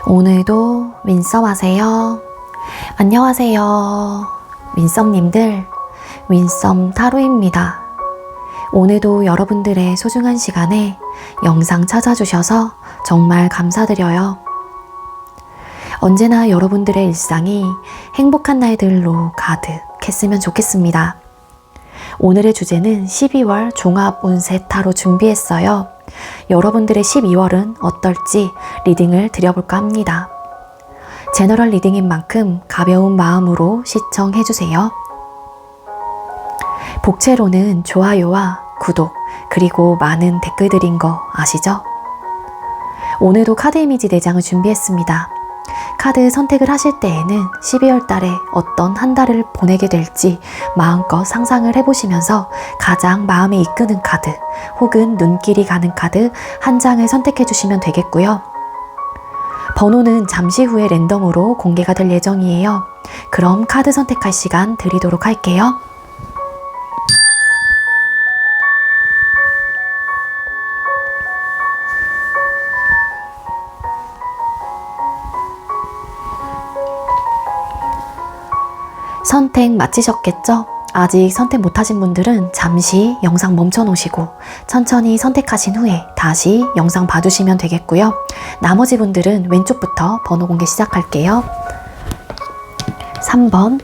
오늘도 윈썸 하세요. 안녕하세요. 윈썸님들, 윈썸 타로입니다. 오늘도 여러분들의 소중한 시간에 영상 찾아주셔서 정말 감사드려요. 언제나 여러분들의 일상이 행복한 날들로 가득했으면 좋겠습니다. 오늘의 주제는 12월 종합 운세 타로 준비했어요. 여러분들의 12월은 어떨지 리딩을 드려볼까 합니다. 제너럴 리딩인 만큼 가벼운 마음으로 시청해주세요. 복채로는 좋아요와 구독, 그리고 많은 댓글들인 거 아시죠? 오늘도 카드 이미지 4장을 준비했습니다. 카드 선택을 하실 때에는 12월 달에 어떤 한 달을 보내게 될지 마음껏 상상을 해보시면서 가장 마음에 이끄는 카드 혹은 눈길이 가는 카드 한 장을 선택해 주시면 되겠고요. 번호는 잠시 후에 랜덤으로 공개가 될 예정이에요. 그럼 카드 선택할 시간 드리도록 할게요. 선택 마치셨겠죠? 아직 선택 못하신 분들은 잠시 영상 멈춰 놓으시고 천천히 선택하신 후에 다시 영상 봐주시면 되겠고요. 나머지 분들은 왼쪽부터 번호 공개 시작할게요. 3번,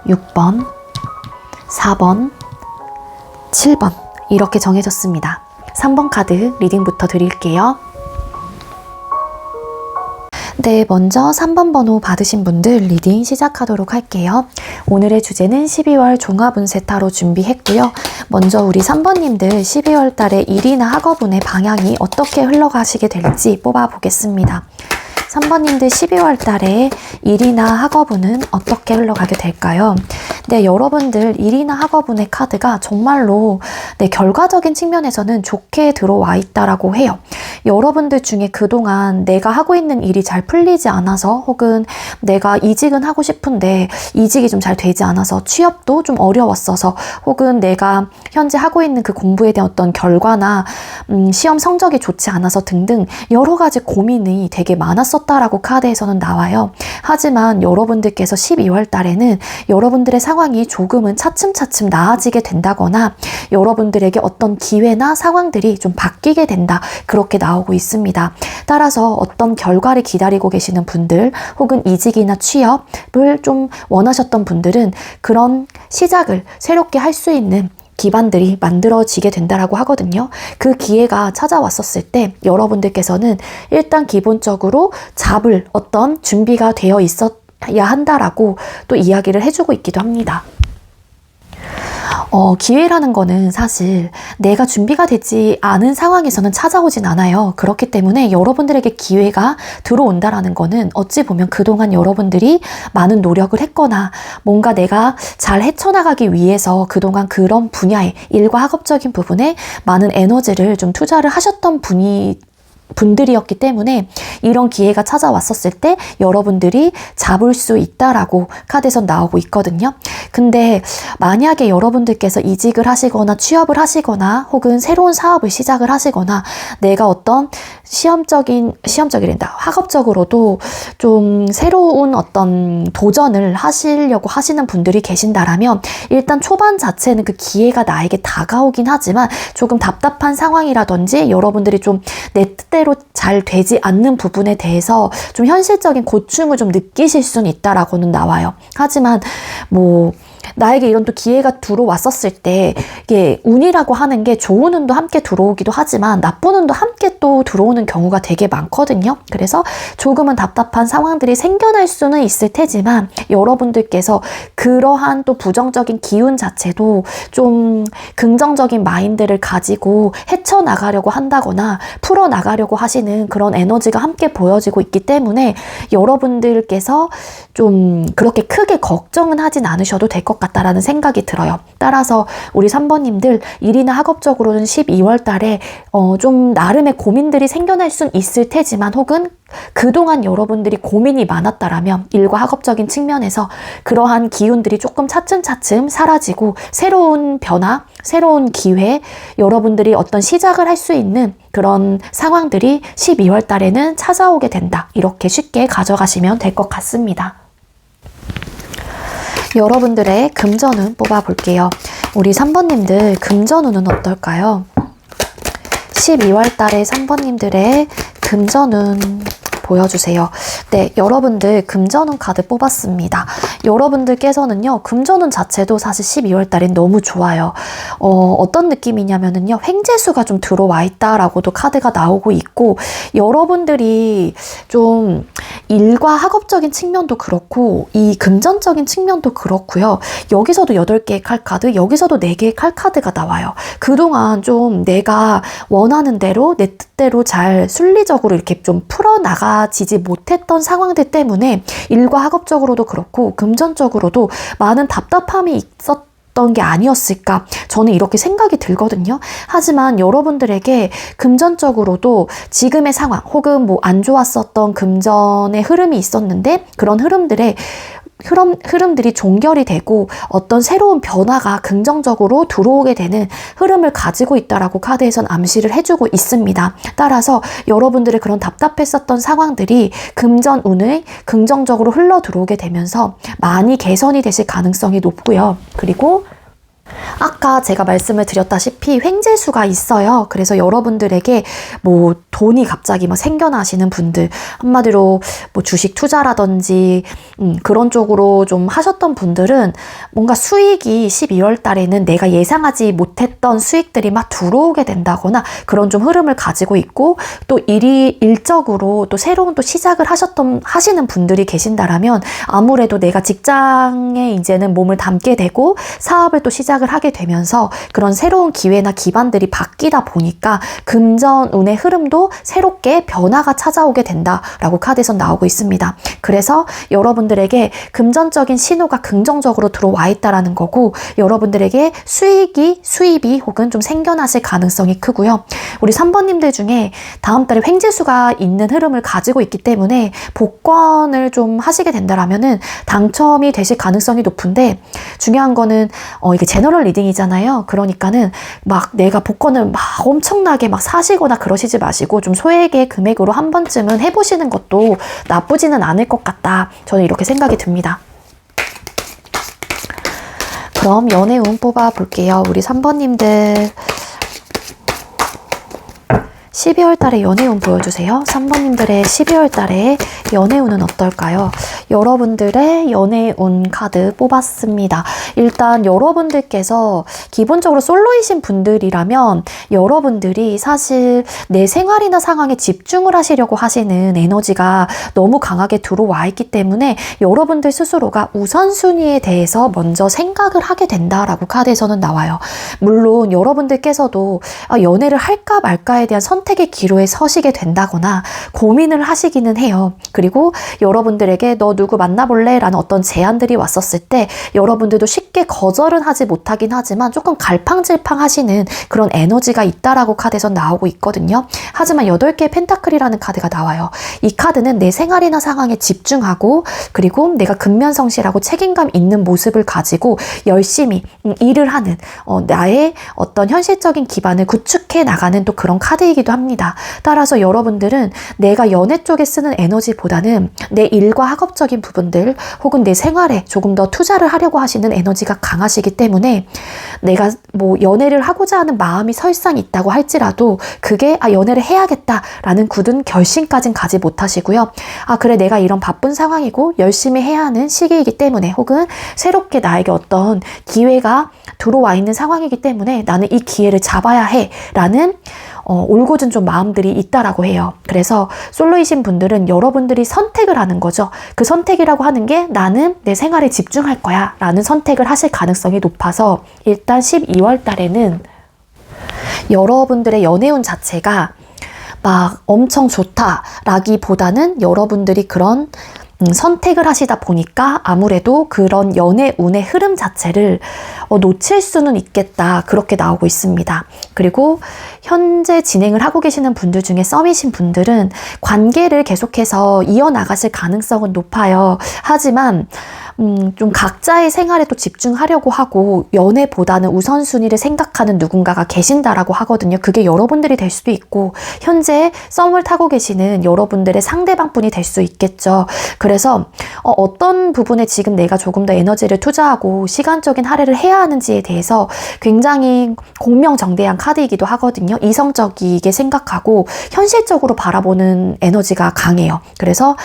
6번, 4번, 7번 이렇게 정해졌습니다. 3번 카드 리딩부터 드릴게요. 네, 먼저 3번 번호 받으신 분들 리딩 시작하도록 할게요. 오늘의 주제는 12월 종합운세 타로 준비했고요. 먼저 우리 3번님들 12월 달에 일이나 학업운의 방향이 어떻게 흘러가시게 될지 뽑아보겠습니다. 3번님들 12월 달에 일이나 학업운은 어떻게 흘러가게 될까요? 네, 여러분들 일이나 학업운의 카드가 정말로 결과적인 측면에서는 좋게 들어와 있다라고 해요. 여러분들 중에 그동안 내가 하고 있는 일이 잘 풀리지 않아서 혹은 내가 이직은 하고 싶은데 이직이 좀 잘 되지 않아서 취업도 좀 어려웠어서 혹은 내가 현재 하고 있는 그 공부에 대한 어떤 결과나 시험 성적이 좋지 않아서 등등 여러 가지 고민이 되게 많았었다라고 카드에서는 나와요. 하지만 여러분들께서 12월 달에는 여러분들의 상황이 조금은 차츰차츰 나아지게 된다거나 여러분들에게 어떤 기회나 상황들이 좀 바뀌게 된다. 그렇게 나오고 있습니다. 따라서 어떤 결과를 기다리고 계시는 분들 혹은 이직이나 취업을 좀 원하셨던 분들은 그런 시작을 새롭게 할 수 있는 기반들이 만들어지게 된다라고 하거든요. 그 기회가 찾아왔었을 때 여러분들께서는 일단 기본적으로 잡을 어떤 준비가 되어 있어야 한다라고 또 이야기를 해주고 있기도 합니다. 기회라는 거는 사실 내가 준비가 되지 않은 상황에서는 찾아오진 않아요. 그렇기 때문에 여러분들에게 기회가 들어온다라는 거는 어찌 보면 그동안 여러분들이 많은 노력을 했거나 뭔가 내가 잘 헤쳐나가기 위해서 그동안 그런 분야에 일과 학업적인 부분에 많은 에너지를 좀 투자를 하셨던 분들이었기 때문에 이런 기회가 찾아왔었을 때 여러분들이 잡을 수 있다라고 카드에서 나오고 있거든요. 근데 만약에 여러분들께서 이직을 하시거나 취업을 하시거나 혹은 새로운 사업을 시작을 하시거나 내가 어떤 학업적으로도 좀 새로운 어떤 도전을 하시려고 하시는 분들이 계신다라면 일단 초반 자체는 그 기회가 나에게 다가오긴 하지만 조금 답답한 상황이라든지 여러분들이 좀 내 뜻대로 잘 되지 않는 부분에 대해서 좀 현실적인 고충을 좀 느끼실 수는 있다라고는 나와요. 하지만 나에게 이런 또 기회가 들어왔었을 때 이게 운이라고 하는 게 좋은 운도 함께 들어오기도 하지만 나쁜 운도 함께 또 들어오는 경우가 되게 많거든요. 그래서 조금은 답답한 상황들이 생겨날 수는 있을 테지만 여러분들께서 그러한 또 부정적인 기운 자체도 좀 긍정적인 마인드를 가지고 헤쳐나가려고 한다거나 풀어나가려고 하시는 그런 에너지가 함께 보여지고 있기 때문에 여러분들께서 좀 그렇게 크게 걱정은 하진 않으셔도 될 것 같다라는 생각이 들어요. 따라서 우리 3번님들 일이나 학업적으로는 12월 달에 좀 나름의 고민들이 생겨날 순 있을 테지만, 혹은 그동안 여러분들이 고민이 많았다라면 일과 학업적인 측면에서 그러한 기운들이 조금 차츰차츰 사라지고 새로운 변화, 새로운 기회, 여러분들이 어떤 시작을 할 수 있는 그런 상황들이 12월 달에는 찾아오게 된다. 이렇게 쉽게 가져가시면 될 것 같습니다. 여러분들의 금전운 뽑아볼게요. 우리 3번님들 금전운은 어떨까요? 12월 달에 3번님들의 금전운 보여주세요. 네, 여러분들 금전운 카드 뽑았습니다. 여러분들께서는요, 금전운 자체도 사실 12월 달엔 너무 좋아요. 어떤 느낌이냐면은요, 횡재수가 좀 들어와 있다라고도 카드가 나오고 있고, 여러분들이 좀 일과 학업적인 측면도 그렇고, 이 금전적인 측면도 그렇고요. 여기서도 8개의 칼카드, 여기서도 4개의 칼카드가 나와요. 그동안 좀 내가 원하는 대로, 내 뜻대로 잘 순리적으로 이렇게 좀 풀어나가지지 못했던 상황들 때문에 일과 학업적으로도 그렇고 금전적으로도 많은 답답함이 있었던 게 아니었을까, 저는 이렇게 생각이 들거든요. 하지만 여러분들에게 금전적으로도 지금의 상황, 혹은 뭐 안 좋았었던 금전의 흐름이 있었는데 그런 흐름들이 종결이 되고 어떤 새로운 변화가 긍정적으로 들어오게 되는 흐름을 가지고 있다라고 카드에선 암시를 해주고 있습니다. 따라서 여러분들의 그런 답답했었던 상황들이 금전운을 긍정적으로 흘러 들어오게 되면서 많이 개선이 되실 가능성이 높고요. 그리고 아까 제가 말씀을 드렸다시피 횡재수가 있어요. 그래서 여러분들에게 뭐 돈이 갑자기 막 생겨나시는 분들, 한마디로 뭐 주식 투자라든지 그런 쪽으로 좀 하셨던 분들은 뭔가 수익이 12월 달에는 내가 예상하지 못했던 수익들이 막 들어오게 된다거나 그런 좀 흐름을 가지고 있고, 또 일적으로 또 새로운 또 시작을 하시는 분들이 계신다라면 아무래도 내가 직장에 이제는 몸을 담게 되고 사업을 또 시작을 하게 되면서 그런 새로운 기회나 기반들이 바뀌다 보니까 금전운의 흐름도 새롭게 변화가 찾아오게 된다라고 카드에서 나오고 있습니다. 그래서 여러분들에게 금전적인 신호가 긍정적으로 들어와 있다라는 거고, 여러분들에게 수입이 혹은 좀 생겨나실 가능성이 크고요. 우리 3번님들 중에 다음 달에 횡재수가 있는 흐름을 가지고 있기 때문에 복권을 좀 하시게 된다라면은 당첨이 되실 가능성이 높은데, 중요한 거는 이게 제너럴 리딩이잖아요. 그러니까는 막 내가 복권을 막 엄청나게 막 사시거나 그러시지 마시고 좀 소액의 금액으로 한 번쯤은 해보시는 것도 나쁘지는 않을 것 같다. 저는 이렇게 생각이 듭니다. 그럼 연애운 뽑아볼게요. 우리 3번님들 12월 달에 연애운 보여주세요. 3번님들의 12월 달에 연애운은 어떨까요? 여러분들의 연애운 카드 뽑았습니다. 일단 여러분들께서 기본적으로 솔로이신 분들이라면 여러분들이 사실 내 생활이나 상황에 집중을 하시려고 하시는 에너지가 너무 강하게 들어와 있기 때문에 여러분들 스스로가 우선순위에 대해서 먼저 생각을 하게 된다라고 카드에서는 나와요. 물론 여러분들께서도 연애를 할까 말까에 대한 선택의 기로에 서시게 된다거나 고민을 하시기는 해요. 그리고 여러분들에게 너 누구 만나볼래? 라는 어떤 제안들이 왔었을 때 여러분들도 쉽게 거절은 하지 못하긴 하지만 조금 갈팡질팡 하시는 그런 에너지가 있다라고 카드에서 나오고 있거든요. 하지만 8개의 펜타클이라는 카드가 나와요. 이 카드는 내 생활이나 상황에 집중하고, 그리고 내가 근면성실하고 책임감 있는 모습을 가지고 열심히 일을 하는 나의 어떤 현실적인 기반을 구축해 나가는 또 그런 카드이기도 합니다. 따라서 여러분들은 내가 연애 쪽에 쓰는 에너지보다는 내 일과 학업적인 부분들 혹은 내 생활에 조금 더 투자를 하려고 하시는 에너지가 강하시기 때문에 내가 뭐 연애를 하고자 하는 마음이 설상 있다고 할지라도 그게 연애를 해야겠다라는 굳은 결심까진 가지 못하시고요. 그래, 내가 이런 바쁜 상황이고 열심히 해야 하는 시기이기 때문에, 혹은 새롭게 나에게 어떤 기회가 들어와 있는 상황이기 때문에 나는 이 기회를 잡아야 해 라는 올곧은 좀 마음들이 있다라고 해요. 그래서 솔로이신 분들은 여러분들이 선택을 하는 거죠. 그 선택이라고 하는 게 나는 내 생활에 집중할 거야 라는 선택을 하실 가능성이 높아서 일단 12월 달에는 여러분들의 연애운 자체가 막 엄청 좋다라기보다는 여러분들이 그런 선택을 하시다 보니까 아무래도 그런 연애 운의 흐름 자체를 놓칠 수는 있겠다. 그렇게 나오고 있습니다. 그리고 현재 진행을 하고 계시는 분들 중에 썸이신 분들은 관계를 계속해서 이어나가실 가능성은 높아요. 하지만 좀 각자의 생활에 또 집중하려고 하고 연애보다는 우선순위를 생각하는 누군가가 계신다라고 하거든요. 그게 여러분들이 될 수도 있고 현재 썸을 타고 계시는 여러분들의 상대방분이 될 수 있겠죠. 그래서 어떤 부분에 지금 내가 조금 더 에너지를 투자하고 시간적인 할애를 해야 하는지에 대해서 굉장히 공명정대한 카드이기도 하거든요. 이성적이게 생각하고 현실적으로 바라보는 에너지가 강해요. 그래서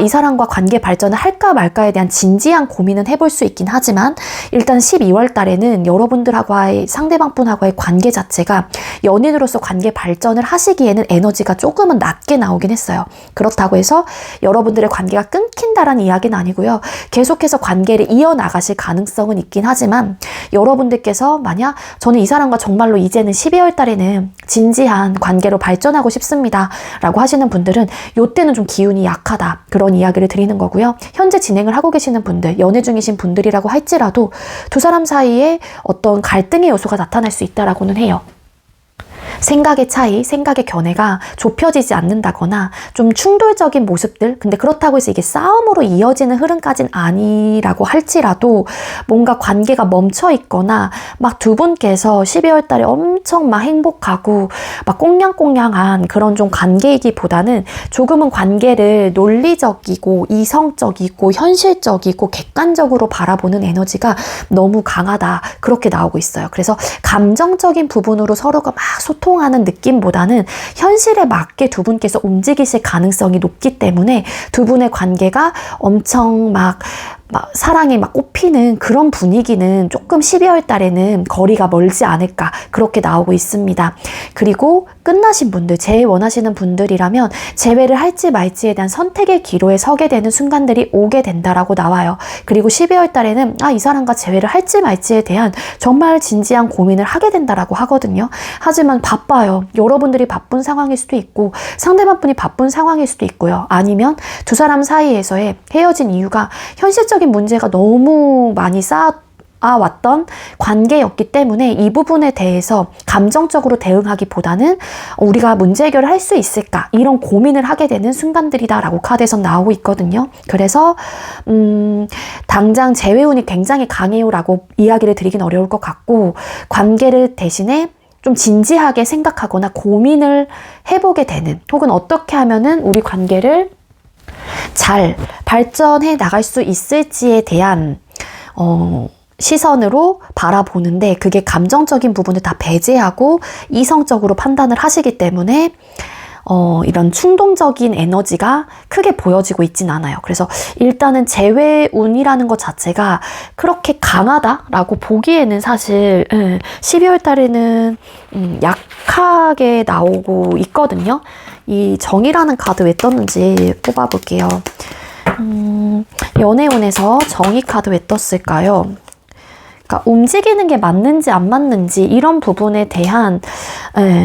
이 사람과 관계 발전을 할까 말까에 대한 진지한 고민은 해볼 수 있긴 하지만 일단 12월 달에는 여러분들하고의 상대방분하고의 관계 자체가 연인으로서 관계 발전을 하시기에는 에너지가 조금은 낮게 나오긴 했어요. 그렇다고 해서 여러분들의 관계가 끊긴다라는 이야기는 아니고요. 계속해서 관계를 이어나가실 가능성은 있긴 하지만 여러분들께서 만약 저는 이 사람과 정말로 이제는 12월 달에는 진지한 관계로 발전하고 싶습니다 라고 하시는 분들은 이때는 좀 기운이 약하다 그런 이야기를 드리는 거고요. 현재 진행을 하고 계시는 분들, 연애 중이신 분들이라고 할지라도 두 사람 사이에 어떤 갈등의 요소가 나타날 수 있다라고는 해요. 생각의 차이, 생각의 견해가 좁혀지지 않는다거나 좀 충돌적인 모습들, 근데 그렇다고 해서 이게 싸움으로 이어지는 흐름까진 아니라고 할지라도 뭔가 관계가 멈춰 있거나 막 두 분께서 12월 달에 엄청 막 행복하고 막 꽁냥꽁냥한 그런 좀 관계이기보다는 조금은 관계를 논리적이고 이성적이고 현실적이고 객관적으로 바라보는 에너지가 너무 강하다. 그렇게 나오고 있어요. 그래서 감정적인 부분으로 서로가 막 소통하는 느낌보다는 현실에 맞게 두 분께서 움직이실 가능성이 높기 때문에 두 분의 관계가 엄청 막 사랑이 막 꽃피는 그런 분위기는 조금 12월 달에는 거리가 멀지 않을까 그렇게 나오고 있습니다. 그리고 끝나신 분들, 재회 원하시는 분들이라면 재회를 할지 말지에 대한 선택의 기로에 서게 되는 순간들이 오게 된다라고 나와요. 그리고 12월 달에는 이 사람과 재회를 할지 말지에 대한 정말 진지한 고민을 하게 된다라고 하거든요. 하지만 바빠요. 여러분들이 바쁜 상황일 수도 있고 상대방분이 바쁜 상황일 수도 있고요. 아니면 두 사람 사이에서의 헤어진 이유가 현실적인 문제가 너무 많이 쌓아왔던 관계였기 때문에 이 부분에 대해서 감정적으로 대응하기보다는 우리가 문제 해결을 할 수 있을까 이런 고민을 하게 되는 순간들이다라고 카드에서 나오고 있거든요. 그래서 당장 재회운이 굉장히 강해요라고 이야기를 드리긴 어려울 것 같고 관계를 대신에 좀 진지하게 생각하거나 고민을 해보게 되는 혹은 어떻게 하면은 우리 관계를 잘 발전해 나갈 수 있을지에 대한 시선으로 바라보는데 그게 감정적인 부분을 다 배제하고 이성적으로 판단을 하시기 때문에 이런 충동적인 에너지가 크게 보여지고 있진 않아요. 그래서 일단은 재회운이라는 것 자체가 그렇게 강하다라고 보기에는 사실 12월 달에는 약하게 나오고 있거든요. 이 정의라는 카드 왜 떴는지 뽑아볼게요. 연애운에서 정의 카드 왜 떴을까요? 그러니까 움직이는 게 맞는지 안 맞는지 이런 부분에 대한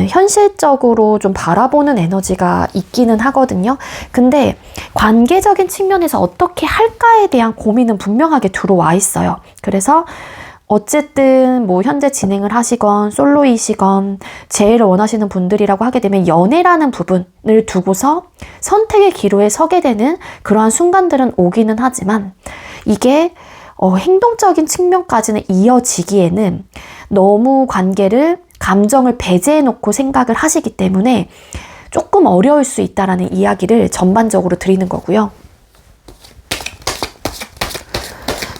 현실적으로 좀 바라보는 에너지가 있기는 하거든요. 근데 관계적인 측면에서 어떻게 할까에 대한 고민은 분명하게 들어와 있어요. 그래서 어쨌든 현재 진행을 하시건 솔로이시건 재회를 원하시는 분들이라고 하게 되면 연애라는 부분을 두고서 선택의 기로에 서게 되는 그러한 순간들은 오기는 하지만 이게 행동적인 측면까지는 이어지기에는 너무 관계를 감정을 배제해 놓고 생각을 하시기 때문에 조금 어려울 수 있다라는 이야기를 전반적으로 드리는 거고요.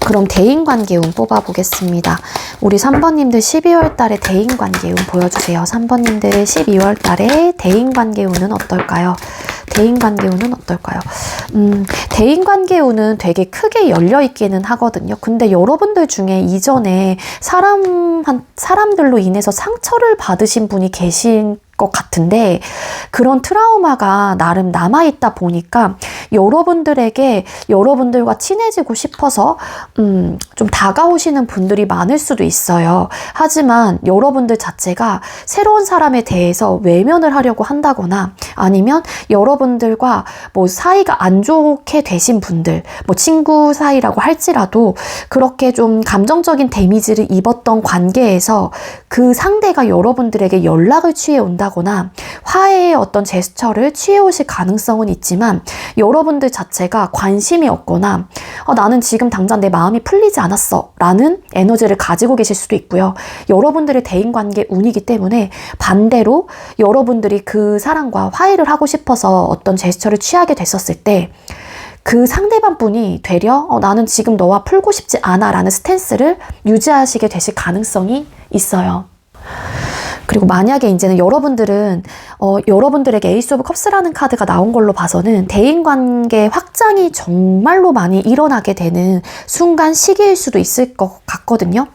그럼 대인관계운 뽑아보겠습니다. 우리 3번님들 12월 달에 대인관계운 보여주세요. 3번님들 12월 달에 대인관계운은 어떨까요? 대인관계운은 어떨까요? 대인관계운은 되게 크게 열려있기는 하거든요. 근데 여러분들 중에 이전에 사람들로 인해서 상처를 받으신 분이 계신 것 같은데 그런 트라우마가 나름 남아있다 보니까 여러분들에게 여러분들과 친해지고 싶어서 좀 다가오시는 분들이 많을 수도 있어요. 하지만 여러분들 자체가 새로운 사람에 대해서 외면을 하려고 한다거나 아니면 여러분들과 뭐 사이가 안 좋게 되신 분들, 뭐 친구 사이라고 할지라도 그렇게 좀 감정적인 데미지를 입었던 관계에서 그 상대가 여러분들에게 연락을 취해 온다거나 화해의 어떤 제스처를 취해 오실 가능성은 있지만 여러분들 자체가 관심이 없거나 나는 지금 당장 내 마음이 풀리지 않았어 라는 에너지를 가지고 계실 수도 있고요. 여러분들의 대인관계 운이기 때문에 반대로 여러분들이 그 사람과 화해를 하고 싶어서 어떤 제스처를 취하게 됐었을 때 그 상대방 분이 되려 나는 지금 너와 풀고 싶지 않아 라는 스탠스를 유지하시게 되실 가능성이 있어요. 그리고 만약에 이제는 여러분들은 여러분들에게 에이스 오브 컵스라는 카드가 나온 걸로 봐서는 대인관계 확장이 정말로 많이 일어나게 되는 순간 시기일 수도 있을 것 같거든요.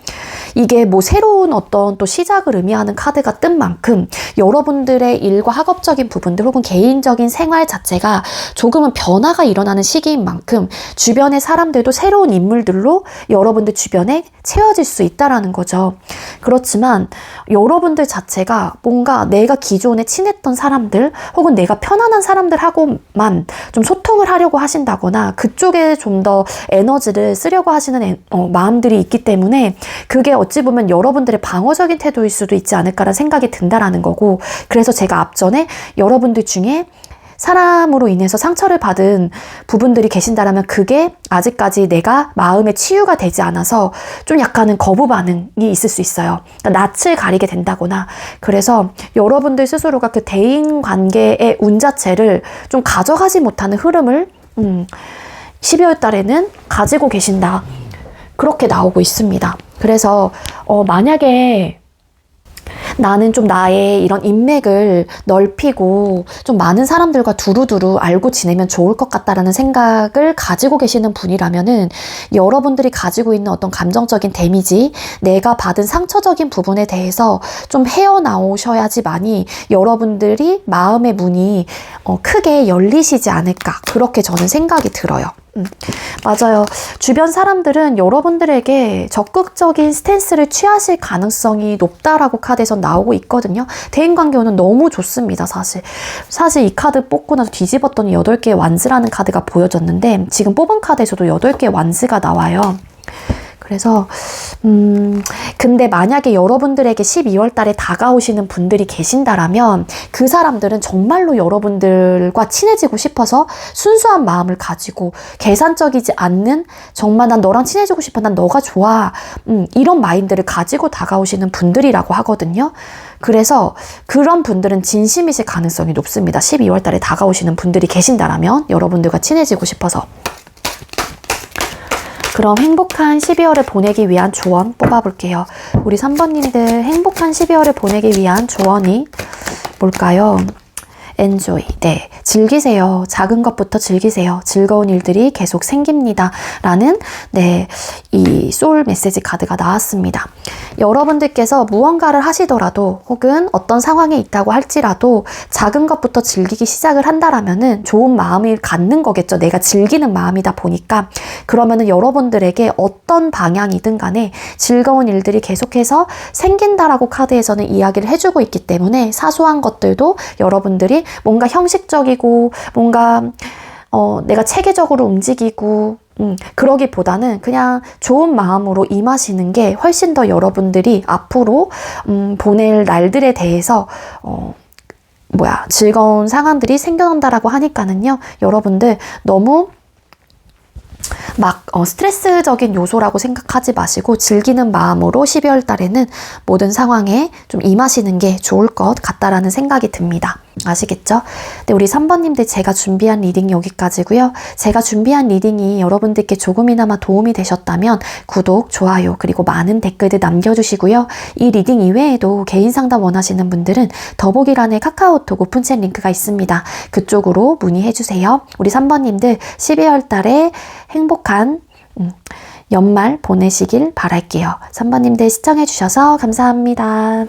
이게 뭐 새로운 어떤 또 시작을 의미하는 카드가 뜬 만큼 여러분들의 일과 학업적인 부분들 혹은 개인적인 생활 자체가 조금은 변화가 일어나는 시기인 만큼 주변의 사람들도 새로운 인물들로 여러분들 주변에 채워질 수 있다라는 거죠. 그렇지만 여러분들 자체가 뭔가 내가 기존에 친했던 사람들 혹은 내가 편안한 사람들하고만 좀 소통을 하려고 하신다거나 그쪽에 좀 더 에너지를 쓰려고 하시는 마음들이 있기 때문에 그게 어찌 보면 여러분들의 방어적인 태도일 수도 있지 않을까라는 생각이 든다라는 거고, 그래서 제가 앞전에 여러분들 중에 사람으로 인해서 상처를 받은 부분들이 계신다라면 그게 아직까지 내가 마음의 치유가 되지 않아서 좀 약간은 거부 반응이 있을 수 있어요. 그러니까 낯을 가리게 된다거나, 그래서 여러분들 스스로가 그 대인 관계의 운 자체를 좀 가져가지 못하는 흐름을 12월 달에는 가지고 계신다. 그렇게 나오고 있습니다. 그래서 만약에 나는 좀 나의 이런 인맥을 넓히고 좀 많은 사람들과 두루두루 알고 지내면 좋을 것 같다라는 생각을 가지고 계시는 분이라면은 여러분들이 가지고 있는 어떤 감정적인 데미지, 내가 받은 상처적인 부분에 대해서 좀 헤어나오셔야지만이 여러분들이 마음의 문이 크게 열리시지 않을까, 그렇게 저는 생각이 들어요. 맞아요. 주변 사람들은 여러분들에게 적극적인 스탠스를 취하실 가능성이 높다라고 카드에서 나오고 있거든요. 대인관계운은 너무 좋습니다, 사실. 사실 이 카드 뽑고 나서 뒤집었더니 8개의 완즈라는 카드가 보여졌는데 지금 뽑은 카드에서도 8개의 완즈가 나와요. 그래서 근데 만약에 여러분들에게 12월 달에 다가오시는 분들이 계신다라면 그 사람들은 정말로 여러분들과 친해지고 싶어서 순수한 마음을 가지고 계산적이지 않는, 정말 난 너랑 친해지고 싶어, 난 너가 좋아, 이런 마인드를 가지고 다가오시는 분들이라고 하거든요. 그래서 그런 분들은 진심이실 가능성이 높습니다. 12월 달에 다가오시는 분들이 계신다라면 여러분들과 친해지고 싶어서. 그럼 행복한 12월을 보내기 위한 조언 뽑아볼게요. 우리 3번님들 행복한 12월을 보내기 위한 조언이 뭘까요? enjoy. 네. 즐기세요. 작은 것부터 즐기세요. 즐거운 일들이 계속 생깁니다. 라는, 네, 이 소울 메시지 카드가 나왔습니다. 여러분들께서 무언가를 하시더라도 혹은 어떤 상황에 있다고 할지라도 작은 것부터 즐기기 시작을 한다라면은 좋은 마음을 갖는 거겠죠. 내가 즐기는 마음이다 보니까. 그러면은 여러분들에게 어떤 방향이든 간에 즐거운 일들이 계속해서 생긴다라고 카드에서는 이야기를 해주고 있기 때문에 사소한 것들도 여러분들이 뭔가 형식적이고 뭔가 내가 체계적으로 움직이고 그러기보다는 그냥 좋은 마음으로 임하시는 게 훨씬 더 여러분들이 앞으로 보낼 날들에 대해서 즐거운 상황들이 생겨난다라고 하니까는요. 여러분들 너무 스트레스적인 요소라고 생각하지 마시고 즐기는 마음으로 12월 달에는 모든 상황에 좀 임하시는 게 좋을 것 같다라는 생각이 듭니다. 아시겠죠? 네, 우리 3번님들 제가 준비한 리딩 여기까지고요. 제가 준비한 리딩이 여러분들께 조금이나마 도움이 되셨다면 구독, 좋아요, 그리고 많은 댓글들 남겨주시고요. 이 리딩 이외에도 개인 상담 원하시는 분들은 더보기란에 카카오톡 오픈챗 링크가 있습니다. 그쪽으로 문의해주세요. 우리 3번님들 12월 달에 행복한 연말 보내시길 바랄게요. 3번님들 시청해주셔서 감사합니다.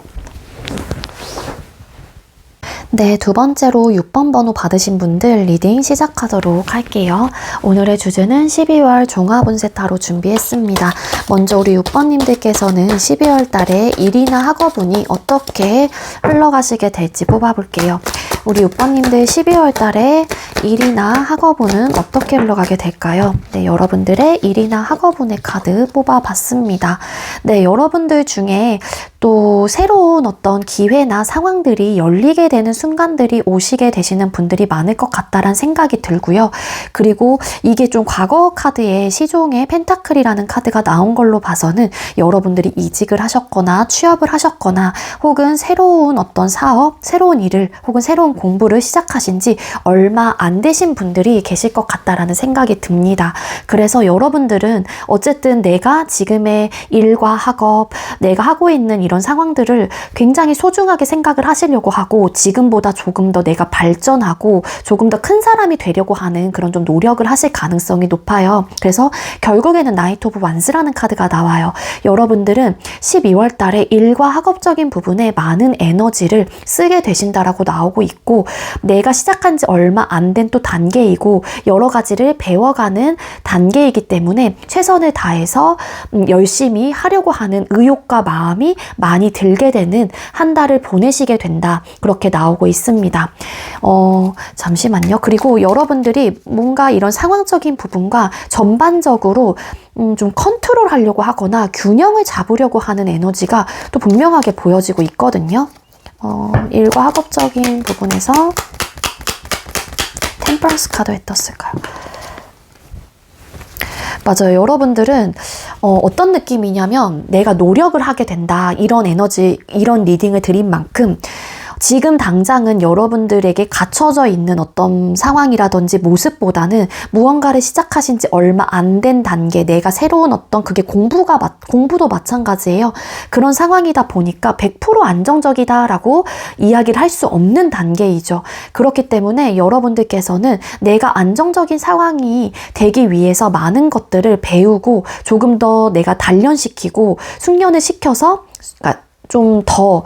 네, 두 번째로 6번 번호 받으신 분들 리딩 시작하도록 할게요. 오늘의 주제는 12월 종합운세 타로 준비했습니다. 먼저 우리 6번님들께서는 12월 달에 일이나 학업운이 어떻게 흘러가시게 될지 뽑아볼게요. 우리 6번님들 12월 달에 일이나 학업운은 어떻게 흘러가게 될까요? 네, 여러분들의 일이나 학업운의 카드 뽑아봤습니다. 네, 여러분들 중에 또 새로운 어떤 기회나 상황들이 열리게 되는 순간들이 오시게 되시는 분들이 많을 것 같다라는 생각이 들고요. 그리고 이게 좀 과거 카드에 시종의 펜타클이라는 카드가 나온 걸로 봐서는 여러분들이 이직을 하셨거나 취업을 하셨거나 혹은 새로운 어떤 사업, 새로운 일을 혹은 새로운 공부를 시작하신 지 얼마 안 되신 분들이 계실 것 같다라는 생각이 듭니다. 그래서 여러분들은 어쨌든 내가 지금의 일과 학업, 내가 하고 있는 이런 상황들을 굉장히 소중하게 생각을 하시려고 하고 지금보다 조금 더 내가 발전하고 조금 더 큰 사람이 되려고 하는 그런 좀 노력을 하실 가능성이 높아요. 그래서 결국에는 나이트 오브 완스라는 카드가 나와요. 여러분들은 12월 달에 일과 학업적인 부분에 많은 에너지를 쓰게 되신다라고 나오고 있고 내가 시작한 지 얼마 안 된 또 단계이고 여러 가지를 배워가는 단계이기 때문에 최선을 다해서 열심히 하려고 하는 의욕과 마음이 많이 들게 되는 한 달을 보내시게 된다. 그렇게 나오고 있습니다. 잠시만요. 그리고 여러분들이 뭔가 이런 상황적인 부분과 전반적으로 좀 컨트롤 하려고 하거나 균형을 잡으려고 하는 에너지가 또 분명하게 보여지고 있거든요. 일과 학업적인 부분에서 템퍼런스 카드 왜 떴을까요? 맞아요. 여러분들은 어떤 느낌이냐면 내가 노력을 하게 된다. 이런 에너지, 이런 리딩을 드린 만큼 지금 당장은 여러분들에게 갖춰져 있는 어떤 상황이라든지 모습보다는 무언가를 시작하신 지 얼마 안 된 단계, 내가 새로운 어떤 그게 공부도 마찬가지예요. 그런 상황이다 보니까 100% 안정적이다라고 이야기를 할 수 없는 단계이죠. 그렇기 때문에 여러분들께서는 내가 안정적인 상황이 되기 위해서 많은 것들을 배우고 조금 더 내가 단련시키고 숙련을 시켜서 그러니까 좀 더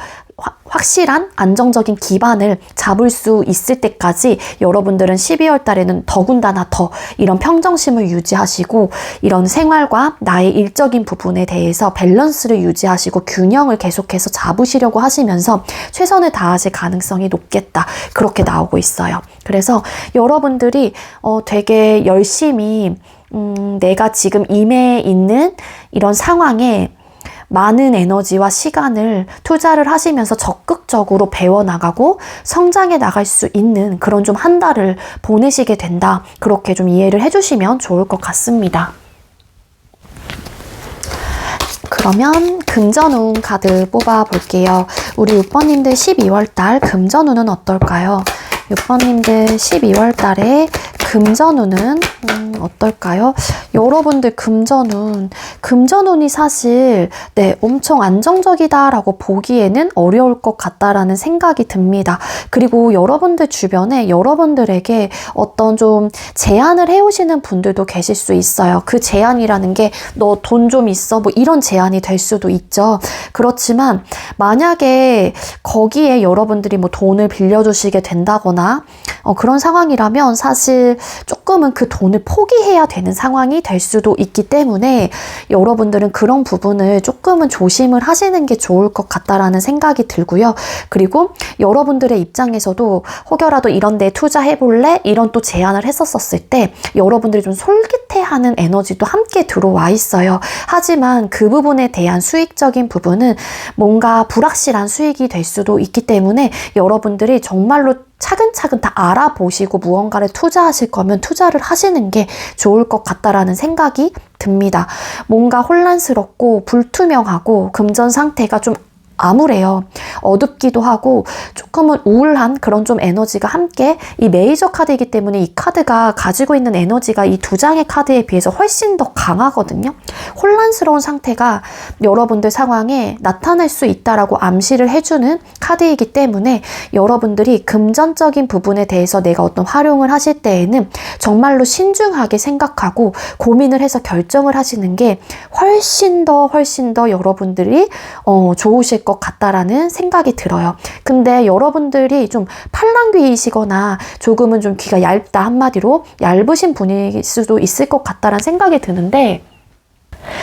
확실한 안정적인 기반을 잡을 수 있을 때까지 여러분들은 12월 달에는 더군다나 더 이런 평정심을 유지하시고 이런 생활과 나의 일적인 부분에 대해서 밸런스를 유지하시고 균형을 계속해서 잡으시려고 하시면서 최선을 다하실 가능성이 높겠다. 그렇게 나오고 있어요. 그래서 여러분들이 되게 열심히 내가 지금 임해 있는 이런 상황에 많은 에너지와 시간을 투자를 하시면서 적극적으로 배워나가고 성장해 나갈 수 있는 그런 좀 한 달을 보내시게 된다. 그렇게 좀 이해를 해주시면 좋을 것 같습니다. 그러면 금전운 카드 뽑아볼게요. 우리 6번님들 12월달 금전운은 어떨까요? 6번님들 12월 달에 금전운은 어떨까요? 여러분들 금전운이 사실 엄청 안정적이다라고 보기에는 어려울 것 같다라는 생각이 듭니다. 그리고 여러분들 주변에 여러분들에게 어떤 좀 제안을 해오시는 분들도 계실 수 있어요. 그 제안이라는 게 너 돈 좀 있어? 뭐 이런 제안이 될 수도 있죠. 그렇지만 만약에 거기에 여러분들이 뭐 돈을 빌려주시게 된다거나 그런 상황이라면 사실 조금은 그 돈을 포기해야 되는 상황이 될 수도 있기 때문에 여러분들은 그런 부분을 조금은 조심을 하시는 게 좋을 것 같다라는 생각이 들고요. 그리고 여러분들의 입장에서도 혹여라도 이런 데 투자해볼래? 이런 또 제안을 했었을 때 여러분들이 좀 솔깃해하는 에너지도 함께 들어와 있어요. 하지만 그 부분에 대한 수익적인 부분은 뭔가 불확실한 수익이 될 수도 있기 때문에 여러분들이 정말로 차근차근 다 알아보시고 무언가를 투자하실 거면 투자를 하시는 게 좋을 것 같다라는 생각이 듭니다. 뭔가 혼란스럽고 불투명하고 금전 상태가 좀 암울해요. 어둡기도 하고 조금은 우울한 그런 좀 에너지가 함께 이 메이저 카드이기 때문에 이 카드가 가지고 있는 에너지가 이 두 장의 카드에 비해서 훨씬 더 강하거든요. 혼란스러운 상태가 여러분들 상황에 나타날 수 있다라고 암시를 해주는 카드이기 때문에 여러분들이 금전적인 부분에 대해서 내가 어떤 활용을 하실 때에는 정말로 신중하게 생각하고 고민을 해서 결정을 하시는 게 훨씬 더 여러분들이 좋으실 것 것 같다라는 생각이 들어요. 근데 여러분들이 좀 팔랑귀이시거나 조금은 좀 귀가 얇다, 한마디로 얇으신 분일 수도 있을 것 같다라는 생각이 드는데,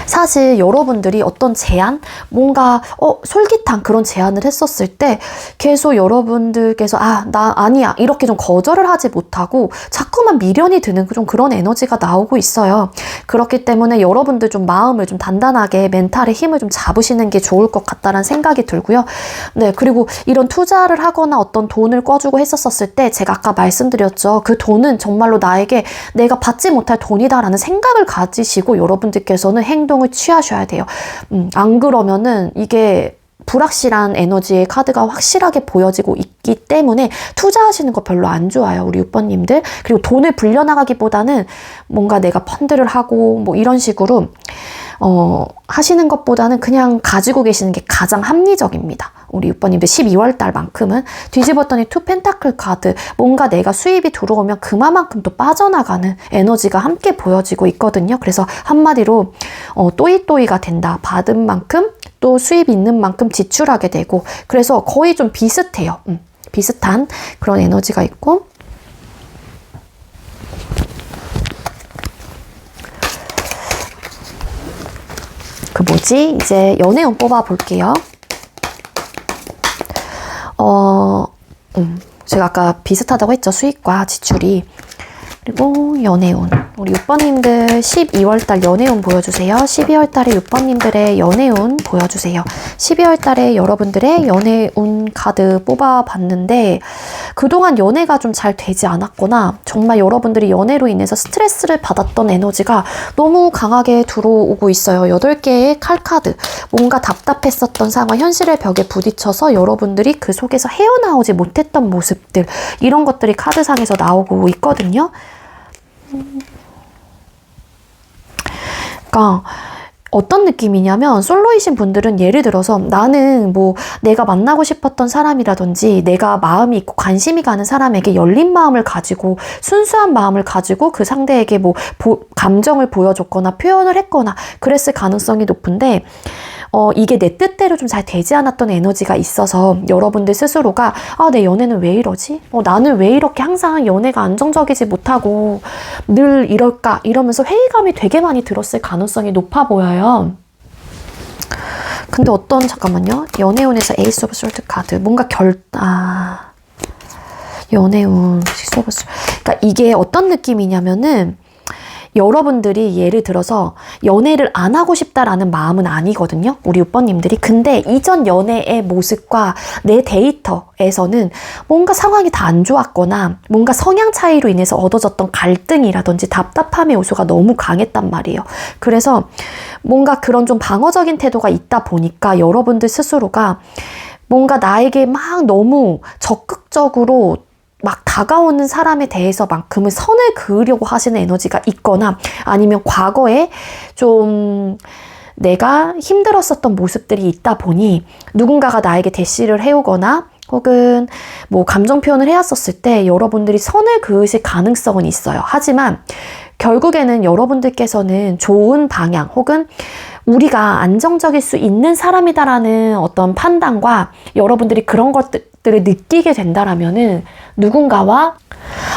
사실 여러분들이 어떤 제안, 뭔가 솔깃한 그런 제안을 했었을 때 계속 여러분들께서 나 아니야 이렇게 좀 거절을 하지 못하고 자꾸만 미련이 드는 좀 그런 에너지가 나오고 있어요. 그렇기 때문에 여러분들 좀 마음을 좀 단단하게, 멘탈의 힘을 좀 잡으시는 게 좋을 것 같다는 생각이 들고요. 네, 그리고 이런 투자를 하거나 어떤 돈을 꿔주고 했었을 때 제가 아까 말씀드렸죠. 그 돈은 정말로 나에게 내가 받지 못할 돈이다라는 생각을 가지시고 여러분들께서는 행동을 취하셔야 돼요. 안 그러면은 이게 불확실한 에너지의 카드가 확실하게 보여지고 있기 때문에 투자하시는 거 별로 안 좋아요, 우리 6번님들. 그리고 돈을 불려나가기보다는 뭔가 내가 펀드를 하고 뭐 이런 식으로 하시는 것보다는 그냥 가지고 계시는 게 가장 합리적입니다. 우리 6번님들 12월 달만큼은 뒤집었더니 투 펜타클 카드, 뭔가 내가 수입이 들어오면 그만큼 또 빠져나가는 에너지가 함께 보여지고 있거든요. 그래서 한마디로 또이또이가 된다. 받은 만큼 또 수입이 있는 만큼 지출하게 되고, 그래서 거의 좀 비슷해요. 비슷한 그런 에너지가 있고, 이제 연애운 뽑아 볼게요. 제가 아까 비슷하다고 했죠, 수익과 지출이. 그리고 연애운, 우리 6번님들 12월달 연애운 보여주세요. 12월달에 6번님들의 연애운 보여주세요. 12월달에 여러분들의 연애운 카드 뽑아봤는데, 그동안 연애가 좀 잘 되지 않았거나 정말 여러분들이 연애로 인해서 스트레스를 받았던 에너지가 너무 강하게 들어오고 있어요. 8개의 칼카드, 뭔가 답답했었던 상황, 현실의 벽에 부딪혀서 여러분들이 그 속에서 헤어나오지 못했던 모습들, 이런 것들이 카드상에서 나오고 있거든요. 그러니까 어떤 느낌이냐면, 솔로이신 분들은 예를 들어서 나는 뭐 내가 만나고 싶었던 사람이라든지 내가 마음이 있고 관심이 가는 사람에게 열린 마음을 가지고, 순수한 마음을 가지고 그 상대에게 뭐 감정을 보여줬거나 표현을 했거나 그랬을 가능성이 높은데, 이게 내 뜻대로 좀 잘 되지 않았던 에너지가 있어서 여러분들 스스로가 내 연애는 왜 이러지? 나는 왜 이렇게 항상 연애가 안정적이지 못하고 늘 이럴까? 이러면서 회의감이 되게 많이 들었을 가능성이 높아 보여요. 근데 잠깐만요. 연애운에서 에이스 오브 솔트 카드, 뭔가 연애운, 그러니까 이게 어떤 느낌이냐면은, 여러분들이 예를 들어서 연애를 안 하고 싶다라는 마음은 아니거든요, 우리 6번님들이. 근데 이전 연애의 모습과 내 데이터에서는 뭔가 상황이 다 안 좋았거나 뭔가 성향 차이로 인해서 얻어졌던 갈등이라든지 답답함의 요소가 너무 강했단 말이에요. 그래서 뭔가 그런 좀 방어적인 태도가 있다 보니까 여러분들 스스로가 뭔가 나에게 막 너무 적극적으로 막 다가오는 사람에 대해서만큼은 선을 그으려고 하시는 에너지가 있거나, 아니면 과거에 좀 내가 힘들었었던 모습들이 있다 보니 누군가가 나에게 대시를 해오거나 혹은 뭐 감정 표현을 해왔었을 때 여러분들이 선을 그으실 가능성은 있어요. 하지만 결국에는 여러분들께서는 좋은 방향 혹은 우리가 안정적일 수 있는 사람이다라는 어떤 판단과 여러분들이 그런 것들을 느끼게 된다라면은 누군가와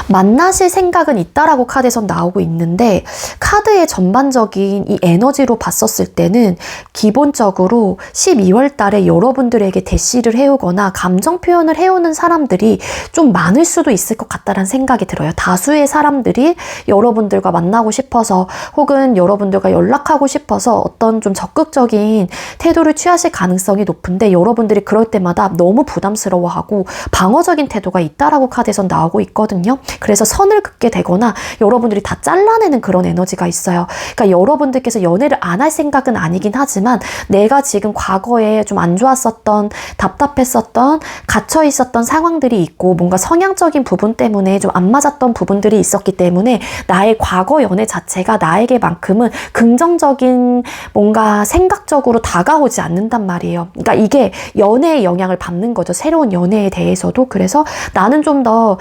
만나실 생각은 있다라고 카드에선 나오고 있는데, 카드의 전반적인 이 에너지로 봤었을 때는 기본적으로 12월 달에 여러분들에게 대시를 해오거나 감정 표현을 해오는 사람들이 좀 많을 수도 있을 것 같다는 생각이 들어요. 다수의 사람들이 여러분들과 만나고 싶어서 혹은 여러분들과 연락하고 싶어서 어떤 좀 적극적인 태도를 취하실 가능성이 높은데, 여러분들이 그럴 때마다 너무 부담스러워하고 방어적인 태도가 있다라고 카드에선 나오고 있거든요. 그래서 선을 긋게 되거나 여러분들이 다 잘라내는 그런 에너지가 있어요. 그러니까 여러분들께서 연애를 안 할 생각은 아니긴 하지만, 내가 지금 과거에 좀 안 좋았었던, 답답했었던, 갇혀 있었던 상황들이 있고 뭔가 성향적인 부분 때문에 좀 안 맞았던 부분들이 있었기 때문에 나의 과거 연애 자체가 나에게만큼은 긍정적인 뭔가 생각적으로 다가오지 않는단 말이에요. 그러니까 이게 연애의 영향을 받는 거죠. 새로운 연애에 대해서도. 그래서 나는 좀 더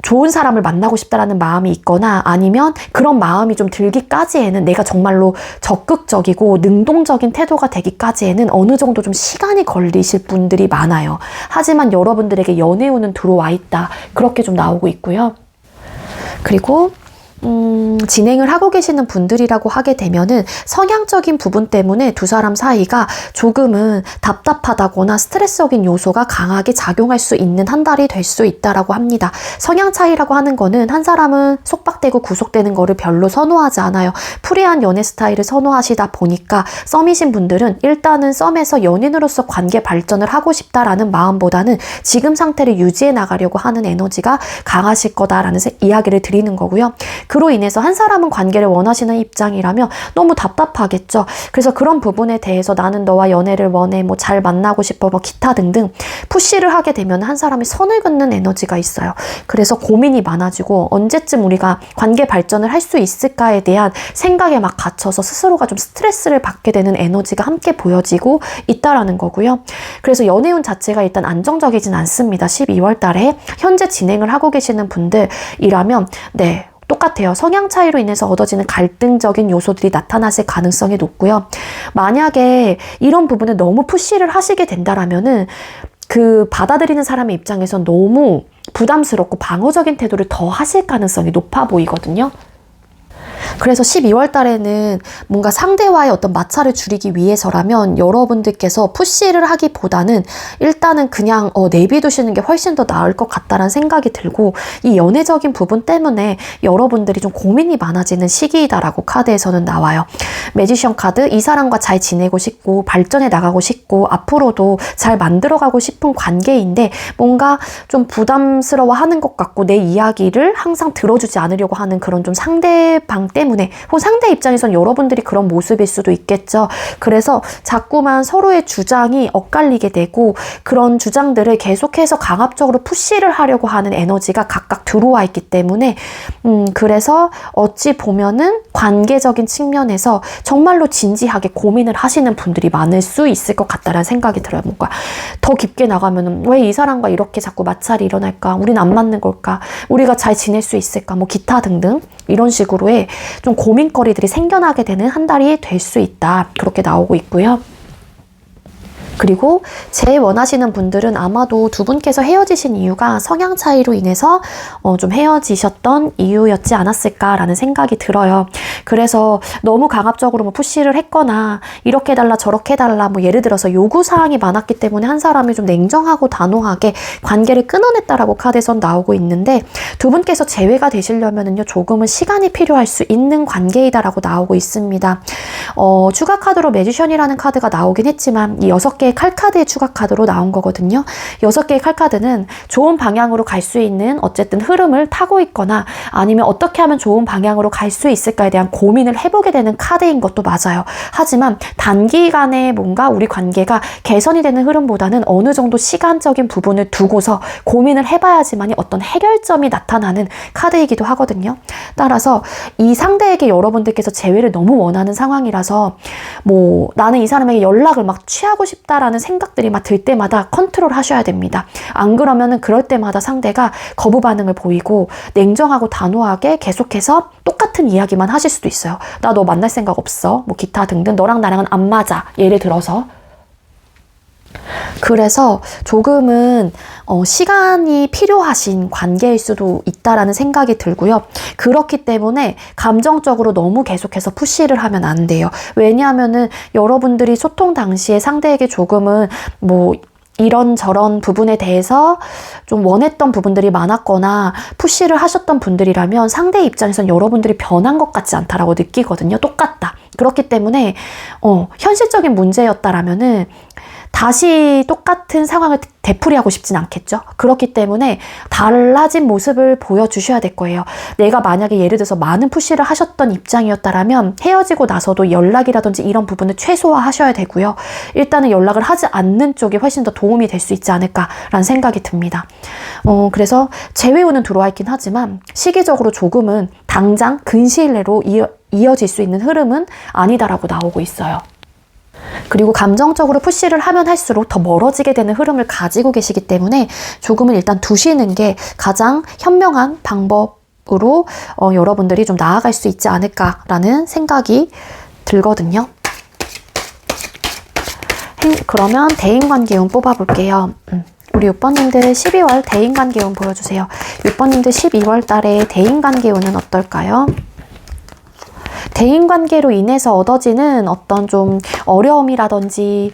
좋은 사람을 만나고 싶다라는 마음이 있거나 아니면 그런 마음이 좀 들기까지에는 내가 정말로 적극적이고 능동적인 태도가 되기까지에는 어느 정도 좀 시간이 걸리실 분들이 많아요. 하지만 여러분들에게 연애운은 들어와 있다. 그렇게 좀 나오고 있고요. 그리고 진행을 하고 계시는 분들이라고 하게 되면은 성향적인 부분 때문에 두 사람 사이가 조금은 답답하다거나 스트레스적인 요소가 강하게 작용할 수 있는 한 달이 될 수 있다라고 합니다. 성향 차이라고 하는 거는 한 사람은 속박되고 구속되는 거를 별로 선호하지 않아요. 프리한 연애 스타일을 선호하시다 보니까 썸이신 분들은 일단은 썸에서 연인으로서 관계 발전을 하고 싶다라는 마음보다는 지금 상태를 유지해 나가려고 하는 에너지가 강하실 거다라는 이야기를 드리는 거고요. 그로 인해서 한 사람은 관계를 원하시는 입장이라면 너무 답답하겠죠. 그래서 그런 부분에 대해서 나는 너와 연애를 원해, 뭐 잘 만나고 싶어, 뭐 기타 등등 푸시를 하게 되면 한 사람이 선을 긋는 에너지가 있어요. 그래서 고민이 많아지고 언제쯤 우리가 관계 발전을 할 수 있을까에 대한 생각에 막 갇혀서 스스로가 좀 스트레스를 받게 되는 에너지가 함께 보여지고 있다라는 거고요. 그래서 연애운 자체가 일단 안정적이진 않습니다. 12월 달에 현재 진행을 하고 계시는 분들이라면 똑같아요. 성향 차이로 인해서 얻어지는 갈등적인 요소들이 나타나실 가능성이 높고요. 만약에 이런 부분을 너무 푸시를 하시게 된다라면은 그 받아들이는 사람의 입장에서 너무 부담스럽고 방어적인 태도를 더 하실 가능성이 높아 보이거든요. 그래서 12월 달에는 뭔가 상대와의 어떤 마찰을 줄이기 위해서라면 여러분들께서 푸시를 하기보다는 일단은 그냥 내비두시는 게 훨씬 더 나을 것 같다라는 생각이 들고, 이 연애적인 부분 때문에 여러분들이 좀 고민이 많아지는 시기이다라고 카드에서는 나와요. 매지션 카드, 이 사람과 잘 지내고 싶고 발전해 나가고 싶고 앞으로도 잘 만들어가고 싶은 관계인데 뭔가 좀 부담스러워하는 것 같고 내 이야기를 항상 들어주지 않으려고 하는 그런 좀 상대방 때문에, 혹은 상대 입장에선 여러분들이 그런 모습일 수도 있겠죠. 그래서 자꾸만 서로의 주장이 엇갈리게 되고 그런 주장들을 계속해서 강압적으로 푸시를 하려고 하는 에너지가 각각 들어와 있기 때문에 그래서 어찌 보면은 관계적인 측면에서 정말로 진지하게 고민을 하시는 분들이 많을 수 있을 것 같다라는 생각이 들어요. 뭔가 더 깊게 나가면은 왜 이 사람과 이렇게 자꾸 마찰이 일어날까? 우린 안 맞는 걸까? 우리가 잘 지낼 수 있을까? 뭐 기타 등등 이런 식으로의 좀 고민거리들이 생겨나게 되는 한 달이 될 수 있다. 그렇게 나오고 있고요. 그리고 제일 원하시는 분들은 아마도 두 분께서 헤어지신 이유가 성향 차이로 인해서 좀 헤어지셨던 이유였지 않았을까라는 생각이 들어요. 그래서 너무 강압적으로 뭐 푸시를 했거나 이렇게 해달라 저렇게 해달라 뭐 예를 들어서 요구사항이 많았기 때문에 한 사람이 좀 냉정하고 단호하게 관계를 끊어냈다라고 카드에선 나오고 있는데, 두 분께서 재회가 되시려면은요 조금은 시간이 필요할 수 있는 관계이다라고 나오고 있습니다. 추가 카드로 매지션이라는 카드가 나오긴 했지만 이 6개의 칼카드의 추가 카드로 나온 거거든요. 6개의 칼카드는 좋은 방향으로 갈 수 있는 어쨌든 흐름을 타고 있거나 아니면 어떻게 하면 좋은 방향으로 갈 수 있을까에 대한 고민을 해보게 되는 카드인 것도 맞아요. 하지만 단기간에 뭔가 우리 관계가 개선이 되는 흐름보다는 어느 정도 시간적인 부분을 두고서 고민을 해봐야지만이 어떤 해결점이 나타나는 카드이기도 하거든요. 따라서 이 상대에게 여러분들께서 재회를 너무 원하는 상황이라서 뭐 나는 이 사람에게 연락을 막 취하고 싶다라는 생각들이 막 들 때마다 컨트롤 하셔야 됩니다. 안 그러면은 그럴 때마다 상대가 거부 반응을 보이고 냉정하고 단호하게 계속해서 똑같은 이야기만 하실 수도 있어요. 나 너 만날 생각 없어. 뭐 기타 등등 너랑 나랑은 안 맞아. 예를 들어서. 그래서 조금은 시간이 필요하신 관계일 수도 있다라는 생각이 들고요. 그렇기 때문에 감정적으로 너무 계속해서 푸시를 하면 안 돼요. 왜냐하면은 여러분들이 소통 당시에 상대에게 조금은 뭐 이런저런 부분에 대해서 좀 원했던 부분들이 많았거나 푸시를 하셨던 분들이라면 상대 입장에선 여러분들이 변한 것 같지 않다라고 느끼거든요. 똑같다. 그렇기 때문에 현실적인 문제였다라면은 다시 똑같은 상황을 되풀이하고 싶진 않겠죠. 그렇기 때문에 달라진 모습을 보여주셔야 될 거예요. 내가 만약에 예를 들어서 많은 푸시를 하셨던 입장이었다라면 헤어지고 나서도 연락이라든지 이런 부분을 최소화하셔야 되고요. 일단은 연락을 하지 않는 쪽이 훨씬 더 도움이 될 수 있지 않을까라는 생각이 듭니다. 그래서 재회운은 들어와 있긴 하지만 시기적으로 조금은 당장 근시일 내로 이어질 수 있는 흐름은 아니다라고 나오고 있어요. 그리고 감정적으로 푸시를 하면 할수록 더 멀어지게 되는 흐름을 가지고 계시기 때문에 조금은 일단 두시는 게 가장 현명한 방법으로 여러분들이 좀 나아갈 수 있지 않을까라는 생각이 들거든요. 그러면 대인관계운 뽑아볼게요. 우리 6번님들 12월 대인관계운 보여주세요. 6번님들 12월 달에 대인관계운은 어떨까요? 대인관계로 인해서 얻어지는 어떤 좀 어려움이라든지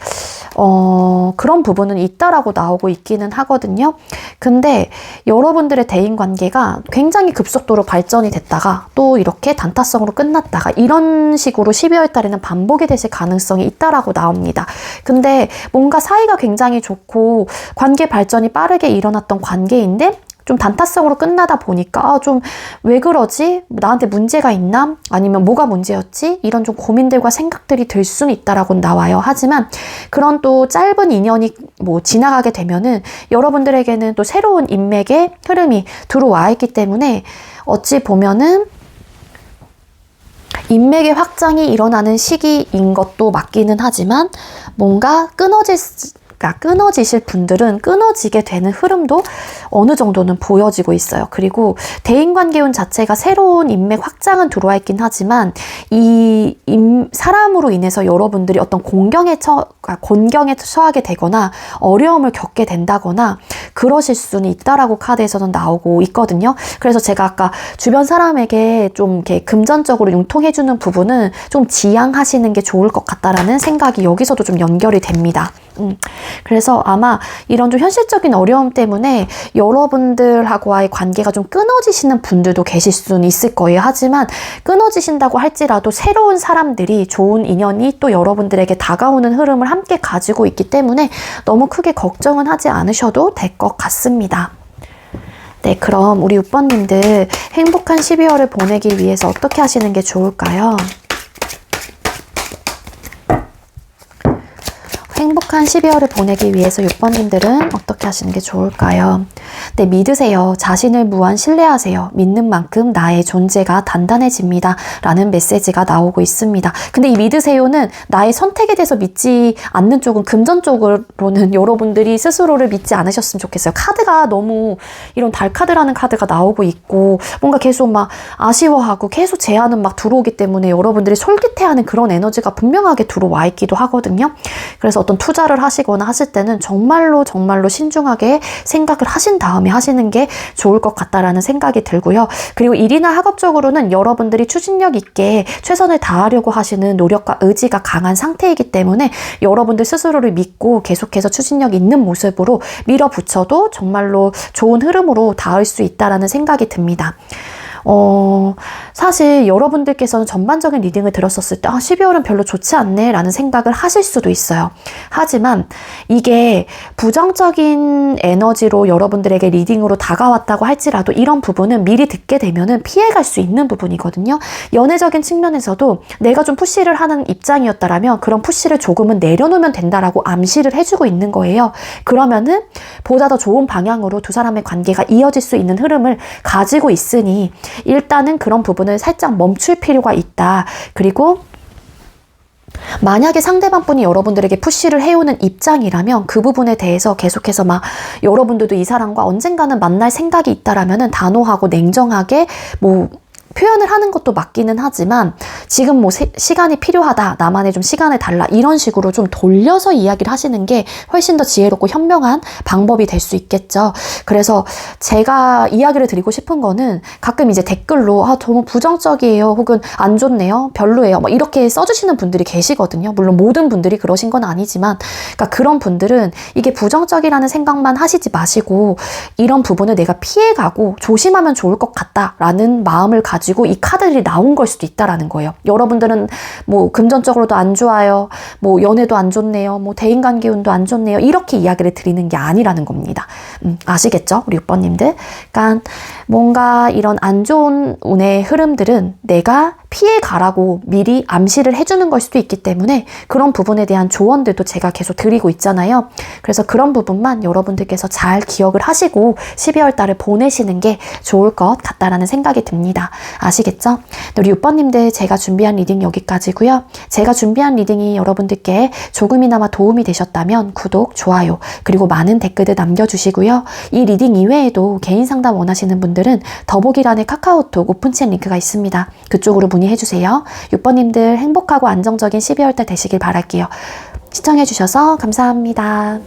그런 부분은 있다라고 나오고 있기는 하거든요. 근데 여러분들의 대인관계가 굉장히 급속도로 발전이 됐다가 또 이렇게 단타성으로 끝났다가 이런 식으로 12월 달에는 반복이 되실 가능성이 있다라고 나옵니다. 근데 뭔가 사이가 굉장히 좋고 관계 발전이 빠르게 일어났던 관계인데 좀 단타성으로 끝나다 보니까 좀 왜 그러지? 나한테 문제가 있나? 아니면 뭐가 문제였지? 이런 좀 고민들과 생각들이 들 수는 있다라고 나와요. 하지만 그런 또 짧은 인연이 뭐 지나가게 되면은 여러분들에게는 또 새로운 인맥의 흐름이 들어와 있기 때문에 어찌 보면은 인맥의 확장이 일어나는 시기인 것도 맞기는 하지만 뭔가 끊어지실 분들은 끊어지게 되는 흐름도 어느 정도는 보여지고 있어요. 그리고 대인관계운 자체가 새로운 인맥 확장은 들어와 있긴 하지만 이 사람으로 인해서 여러분들이 어떤 곤경에 처하게 되거나 어려움을 겪게 된다거나 그러실 수는 있다라고 카드에서는 나오고 있거든요. 그래서 제가 아까 주변 사람에게 좀 이렇게 금전적으로 융통해주는 부분은 좀 지양하시는 게 좋을 것 같다라는 생각이 여기서도 좀 연결이 됩니다. 그래서 아마 이런 좀 현실적인 어려움 때문에 여러분들하고의 관계가 좀 끊어지시는 분들도 계실 수는 있을 거예요. 하지만 끊어지신다고 할지라도 새로운 사람들이 좋은 인연이 또 여러분들에게 다가오는 흐름을 함께 가지고 있기 때문에 너무 크게 걱정은 하지 않으셔도 될 것 같습니다. 네, 그럼 우리 6번님들 행복한 12월을 보내기 위해서 어떻게 하시는 게 좋을까요? 행복한 12월을 보내기 위해서 6번님들은 어떻게 하시는 게 좋을까요? 네, 믿으세요. 자신을 무한 신뢰하세요. 믿는 만큼 나의 존재가 단단해집니다. 라는 메시지가 나오고 있습니다. 근데 이 믿으세요는 나의 선택에 대해서 믿지 않는 쪽은 금전적으로는 여러분들이 스스로를 믿지 않으셨으면 좋겠어요. 카드가 너무 이런 달카드라는 카드가 나오고 있고 뭔가 계속 막 아쉬워하고 계속 제안은 막 들어오기 때문에 여러분들이 솔깃해하는 그런 에너지가 분명하게 들어와 있기도 하거든요. 그래서 어떤 투자를 하시거나 하실 때는 정말로 신중하게 생각을 하신 다음에 하시는 게 좋을 것 같다라는 생각이 들고요. 그리고 일이나 학업적으로는 여러분들이 추진력 있게 최선을 다하려고 하시는 노력과 의지가 강한 상태이기 때문에 여러분들 스스로를 믿고 계속해서 추진력 있는 모습으로 밀어붙여도 정말로 좋은 흐름으로 닿을 수 있다라는 생각이 듭니다. 사실 여러분들께서는 전반적인 리딩을 들었었을 때 12월은 별로 좋지 않네 라는 생각을 하실 수도 있어요. 하지만 이게 부정적인 에너지로 여러분들에게 리딩으로 다가왔다고 할지라도 이런 부분은 미리 듣게 되면은 피해갈 수 있는 부분이거든요. 연애적인 측면에서도 내가 좀 푸시를 하는 입장이었다라면 그런 푸시를 조금은 내려놓으면 된다라고 암시를 해주고 있는 거예요. 그러면은 보다 더 좋은 방향으로 두 사람의 관계가 이어질 수 있는 흐름을 가지고 있으니 일단은 그런 부분을 살짝 멈출 필요가 있다. 그리고 만약에 상대방 분이 여러분들에게 푸시를 해오는 입장이라면 그 부분에 대해서 계속해서 막 여러분들도 이 사람과 언젠가는 만날 생각이 있다라면은 단호하고 냉정하게 표현을 하는 것도 맞기는 하지만 지금 시간이 필요하다. 나만의 좀 시간을 달라. 이런 식으로 좀 돌려서 이야기를 하시는 게 훨씬 더 지혜롭고 현명한 방법이 될 수 있겠죠. 그래서 제가 이야기를 드리고 싶은 거는 가끔 이제 댓글로 너무 부정적이에요. 혹은 안 좋네요. 별로예요. 이렇게 써주시는 분들이 계시거든요. 물론 모든 분들이 그러신 건 아니지만 그러니까 그런 분들은 이게 부정적이라는 생각만 하시지 마시고 이런 부분을 내가 피해가고 조심하면 좋을 것 같다라는 마음을 가지고 이 카드들이 나온 걸 수도 있다라는 거예요. 여러분들은 금전적으로도 안 좋아요. 연애도 안 좋네요. 대인관계 운도 안 좋네요. 이렇게 이야기를 드리는 게 아니라는 겁니다. 아시겠죠? 우리 6번님들. 그러니까 뭔가 이런 안 좋은 운의 흐름들은 내가 피해가라고 미리 암시를 해주는 걸 수도 있기 때문에 그런 부분에 대한 조언들도 제가 계속 드리고 있잖아요. 그래서 그런 부분만 여러분들께서 잘 기억을 하시고 12월 달을 보내시는 게 좋을 것 같다라는 생각이 듭니다. 아시겠죠? 우리 6번님들 제가 준비한 리딩 여기까지고요. 제가 준비한 리딩이 여러분들께 조금이나마 도움이 되셨다면 구독, 좋아요, 그리고 많은 댓글들 남겨주시고요. 이 리딩 이외에도 개인 상담 원하시는 분들은 더보기란에 카카오톡 오픈챗 링크가 있습니다. 그쪽으로 문의해주세요. 6번님들 행복하고 안정적인 12월달 되시길 바랄게요. 시청해주셔서 감사합니다.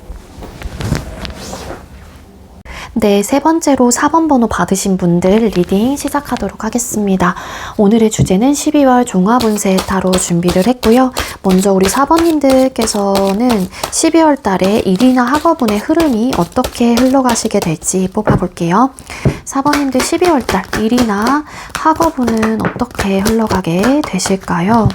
네, 세 번째로 4번 번호 받으신 분들 리딩 시작하도록 하겠습니다. 오늘의 주제는 12월 종합운세 타로 준비를 했고요. 먼저 우리 4번님들께서는 12월 달에 일이나 학업운의 흐름이 어떻게 흘러가시게 될지 뽑아볼게요. 4번님들 12월 달 일이나 학업운은 어떻게 흘러가게 되실까요?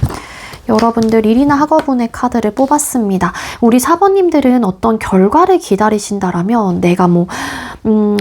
여러분들 일이나 학업운의 카드를 뽑았습니다. 우리 4번님들은 어떤 결과를 기다리신다라면 내가 뭐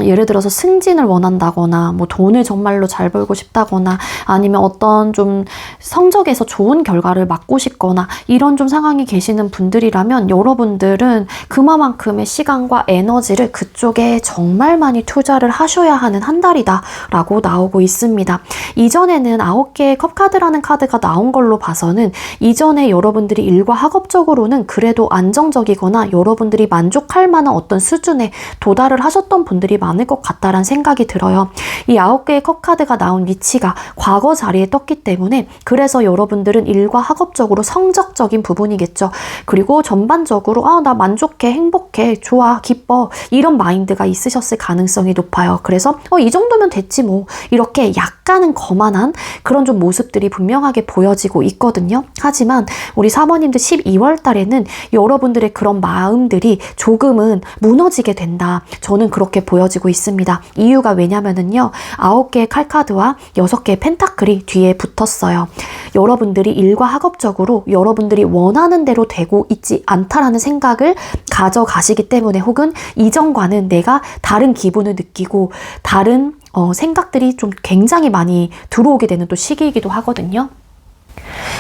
예를 들어서 승진을 원한다거나 뭐 돈을 정말로 잘 벌고 싶다거나 아니면 어떤 좀 성적에서 좋은 결과를 맡고 싶거나 이런 좀 상황이 계시는 분들이라면 여러분들은 그만큼의 시간과 에너지를 그쪽에 정말 많이 투자를 하셔야 하는 한 달이다 라고 나오고 있습니다. 이전에는 9개의 컵카드라는 카드가 나온 걸로 봐서는 이전에 여러분들이 일과 학업적으로는 그래도 안정적이거나 여러분들이 만족할 만한 어떤 수준에 도달을 하셨던 분들이 많을 것 같다라는 생각이 들어요. 이 9개의 컵카드가 나온 위치가 과거 자리에 떴기 때문에 그래서 여러분들은 일과 학업적으로 성적적인 부분이겠죠. 그리고 전반적으로 나 만족해, 행복해, 좋아, 기뻐 이런 마인드가 있으셨을 가능성이 높아요. 그래서 이 정도면 됐지 뭐 이렇게 약간은 거만한 그런 좀 모습들이 분명하게 보여지고 있거든요. 하지만 우리 4번님들 12월 달에는 여러분들의 그런 마음들이 조금은 무너지게 된다. 저는 그렇게 보여지고 있습니다. 이유가 왜냐면은요. 9개의 칼카드와 6개의 펜타클이 뒤에 붙었어요. 여러분들이 일과 학업적으로 여러분들이 원하는 대로 되고 있지 않다라는 생각을 가져가시기 때문에 혹은 이전과는 내가 다른 기분을 느끼고 다른 생각들이 좀 굉장히 많이 들어오게 되는 또 시기이기도 하거든요.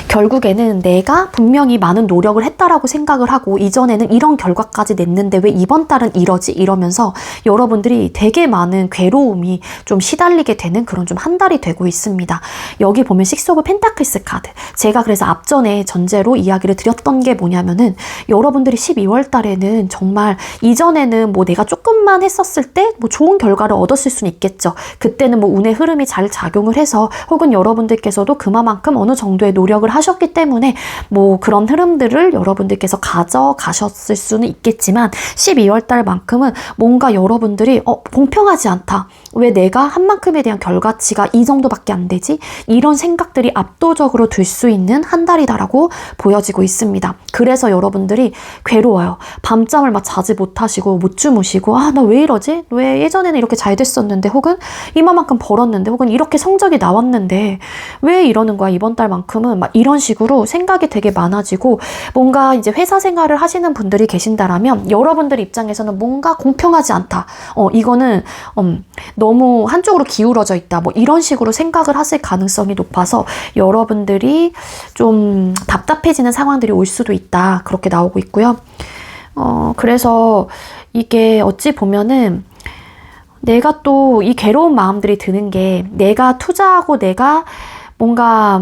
결국에는 내가 분명히 많은 노력을 했다라고 생각을 하고 이전에는 이런 결과까지 냈는데 왜 이번 달은 이러지? 이러면서 여러분들이 되게 많은 괴로움이 좀 시달리게 되는 그런 좀 한 달이 되고 있습니다. 여기 보면 식스 오브 펜타클스 카드. 제가 그래서 앞전에 전제로 이야기를 드렸던 게 뭐냐면은 여러분들이 12월 달에는 정말 이전에는 뭐 내가 조금만 했었을 때 뭐 좋은 결과를 얻었을 수는 있겠죠. 그때는 뭐 운의 흐름이 잘 작용을 해서 혹은 여러분들께서도 그만큼 어느 정도의 노력을 하셨기 때문에 뭐 그런 흐름들을 여러분들께서 가져가셨을 수는 있겠지만 12월 달만큼은 뭔가 여러분들이 공평하지 않다. 왜 내가 한 만큼에 대한 결과치가 이 정도밖에 안 되지? 이런 생각들이 압도적으로 들 수 있는 한 달이다라고 보여지고 있습니다. 그래서 여러분들이 괴로워요. 밤잠을 막 자지 못하시고 못 주무시고 나 왜 이러지? 왜 예전에는 이렇게 잘 됐었는데 혹은 이만큼 벌었는데 혹은 이렇게 성적이 나왔는데 왜 이러는 거야 이번 달만큼은 막 이런 식으로 생각이 되게 많아지고 뭔가 이제 회사 생활을 하시는 분들이 계신다라면 여러분들 입장에서는 뭔가 공평하지 않다. 이거는 너무 한쪽으로 기울어져 있다. 뭐 이런 식으로 생각을 하실 가능성이 높아서 여러분들이 좀 답답해지는 상황들이 올 수도 있다. 그렇게 나오고 있고요. 그래서 이게 어찌 보면은 내가 또 이 괴로운 마음들이 드는 게 내가 투자하고 내가 뭔가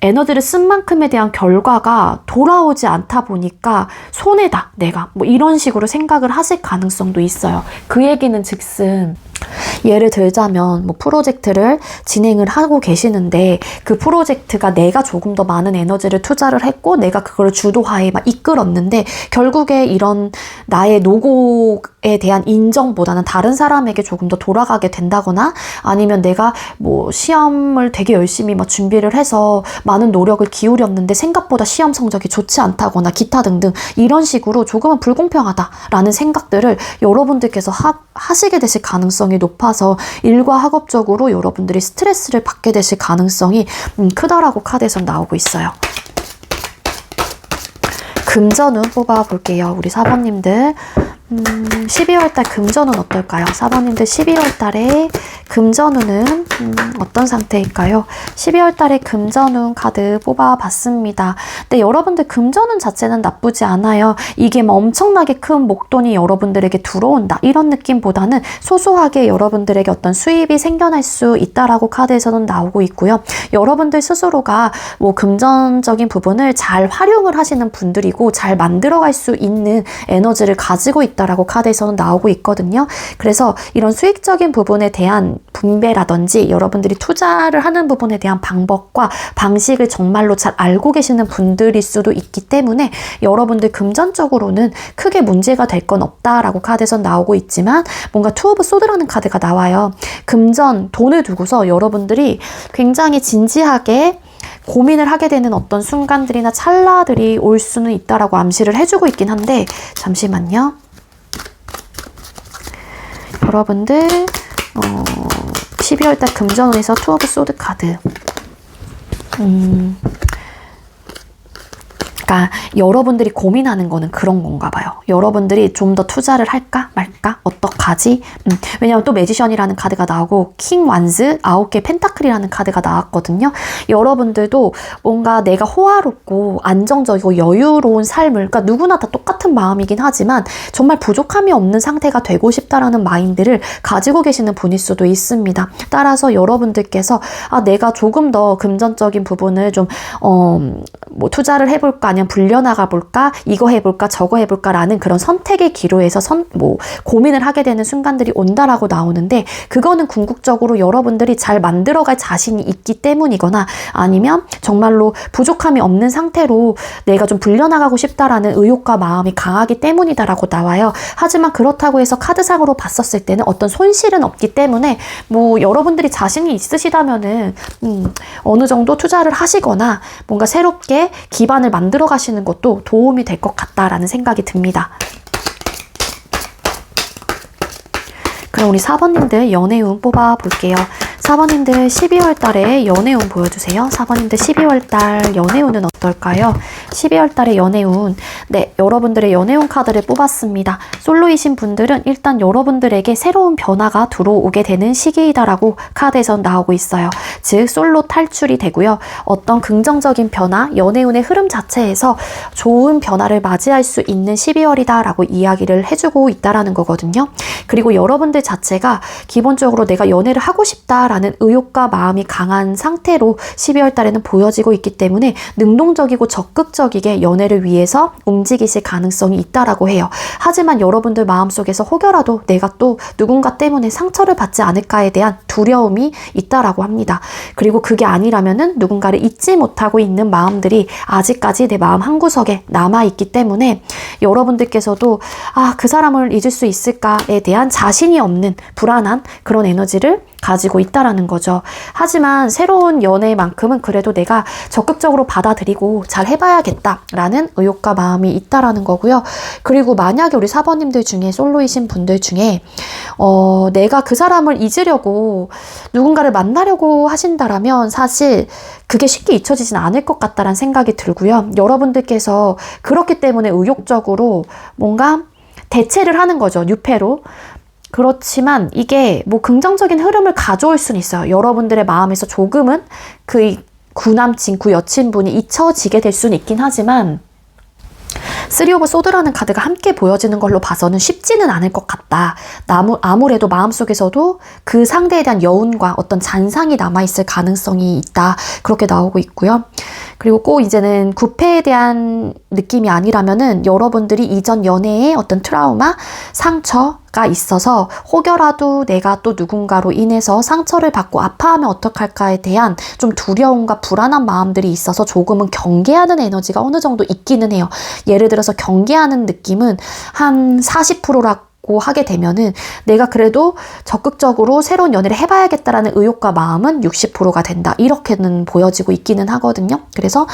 에너지를 쓴 만큼에 대한 결과가 돌아오지 않다 보니까 손해다 내가 뭐 이런 식으로 생각을 하실 가능성도 있어요. 그 얘기는 즉슨 예를 들자면 뭐 프로젝트를 진행을 하고 계시는데 그 프로젝트가 내가 조금 더 많은 에너지를 투자를 했고 내가 그걸 주도하에 막 이끌었는데 결국에 이런 나의 노고에 대한 인정보다는 다른 사람에게 조금 더 돌아가게 된다거나 아니면 내가 뭐 시험을 되게 열심히 막 준비를 해서 많은 노력을 기울였는데 생각보다 시험 성적이 좋지 않다거나 기타 등등 이런 식으로 조금은 불공평하다라는 생각들을 여러분들께서 하시게 되실 가능성이 높아서 일과 학업적으로 여러분들이 스트레스를 받게 되실 가능성이 크다라고 카드에서 나오고 있어요. 금전운 뽑아볼게요. 우리 4번님들. 12월 달 금전운 어떨까요? 4번님들 12월 달에 금전운은 어떤 상태일까요? 12월 달에 금전운 카드 뽑아봤습니다. 근데 여러분들 금전운 자체는 나쁘지 않아요. 이게 뭐 엄청나게 큰 목돈이 여러분들에게 들어온다 이런 느낌보다는 소소하게 여러분들에게 어떤 수입이 생겨날 수 있다라고 카드에서는 나오고 있고요. 여러분들 스스로가 뭐 금전적인 부분을 잘 활용을 하시는 분들이고 잘 만들어갈 수 있는 에너지를 가지고 있다라고 카드에서는 나오고 있거든요. 그래서 이런 수익적인 부분에 대한 분배라든지 여러분들이 투자를 하는 부분에 대한 방법과 방식을 정말로 잘 알고 계시는 분들일 수도 있기 때문에 여러분들 금전적으로는 크게 문제가 될 건 없다라고 카드에서 나오고 있지만 뭔가 투 오브 소드라는 카드가 나와요. 금전, 돈을 두고서 여러분들이 굉장히 진지하게 고민을 하게 되는 어떤 순간들이나 찰나들이 올 수는 있다라고 암시를 해주고 있긴 한데 잠시만요. 여러분들 12월달 금전운에서 투 오브 소드 카드 그러니까 여러분들이 고민하는 거는 그런 건가 봐요. 여러분들이 좀 더 투자를 할까 말까 어떡하지? 왜냐면 또 매지션이라는 카드가 나오고 킹 완즈 9개 펜타클이라는 카드가 나왔거든요. 여러분들도 뭔가 내가 호화롭고 안정적이고 여유로운 삶을 그러니까 누구나 다 똑같은 마음이긴 하지만 정말 부족함이 없는 상태가 되고 싶다라는 마인드를 가지고 계시는 분일 수도 있습니다. 따라서 여러분들께서 내가 조금 더 금전적인 부분을 좀 뭐 투자를 해볼까 아니면 불려나가 볼까 이거 해볼까 저거 해볼까 라는 그런 선택의 기로에서 고민을 하게 되는 순간들이 온다라고 나오는데 그거는 궁극적으로 여러분들이 잘 만들어갈 자신이 있기 때문이거나 아니면 정말로 부족함이 없는 상태로 내가 좀 불려나가고 싶다라는 의욕과 마음이 강하기 때문이다라고 나와요. 하지만 그렇다고 해서 카드상으로 봤었을 때는 어떤 손실은 없기 때문에 뭐 여러분들이 자신이 있으시다면은 어느 정도 투자를 하시거나 뭔가 새롭게 기반을 만들어 가시는 것도 도움이 될 것 같다라는 생각이 듭니다. 그럼 우리 4번님들 연애운 뽑아볼게요. 4번님들 12월 달에 연애운 보여주세요. 4번님들 12월 달 연애운은 어떨까요? 12월 달에 연애운. 네, 여러분들의 연애운 카드를 뽑았습니다. 솔로이신 분들은 일단 여러분들에게 새로운 변화가 들어오게 되는 시기이다라고 카드에선 나오고 있어요. 즉, 솔로 탈출이 되고요. 어떤 긍정적인 변화, 연애운의 흐름 자체에서 좋은 변화를 맞이할 수 있는 12월이다라고 이야기를 해주고 있다라는 거거든요. 그리고 여러분들 자체가 기본적으로 내가 연애를 하고 싶다라는 의욕과 마음이 강한 상태로 12월 달에는 보여지고 있기 때문에 능동적이고 적극적이게 연애를 위해서 움직이실 가능성이 있다라고 해요. 하지만 여러분들 마음속에서 혹여라도 내가 또 누군가 때문에 상처를 받지 않을까에 대한 두려움이 있다라고 합니다. 그리고 그게 아니라면은 누군가를 잊지 못하고 있는 마음들이 아직까지 내 마음 한구석에 남아있기 때문에 여러분들께서도 그 사람을 잊을 수 있을까에 대한 자신이 없는 불안한 그런 에너지를 가지고 있다라는 거죠. 하지만 새로운 연애만큼은 그래도 내가 적극적으로 받아들이고 잘 해봐야겠다라는 의욕과 마음이 있다라는 거고요. 그리고 만약에 우리 4번님들 중에 솔로이신 분들 중에 내가 그 사람을 잊으려고 누군가를 만나려고 하신다라면 사실 그게 쉽게 잊혀지진 않을 것 같다라는 생각이 들고요. 여러분들께서 그렇기 때문에 의욕적으로 뭔가 대체를 하는 거죠. 뉴페로. 그렇지만 이게 뭐 긍정적인 흐름을 가져올 수는 있어요. 여러분들의 마음에서 조금은 그 구남친, 구여친분이 잊혀지게 될 수는 있긴 하지만 쓰리 오브 소드라는 카드가 함께 보여지는 걸로 봐서는 쉽지는 않을 것 같다. 아무래도 마음속에서도 그 상대에 대한 여운과 어떤 잔상이 남아있을 가능성이 있다. 그렇게 나오고 있고요. 그리고 꼭 이제는 구패에 대한 느낌이 아니라면은 여러분들이 이전 연애의 어떤 트라우마, 상처가 있어서 혹여라도 내가 또 누군가로 인해서 상처를 받고 아파하면 어떡할까에 대한 좀 두려움과 불안한 마음들이 있어서 조금은 경계하는 에너지가 어느 정도 있기는 해요. 예를 들어서 경계하는 느낌은 한 40%라 있고 하게 되면은 내가 그래도 적극적으로 새로운 연애를 해봐야겠다라는 의욕과 마음은 60%가 된다. 이렇게는 보여지고 있기는 하거든요. 그래서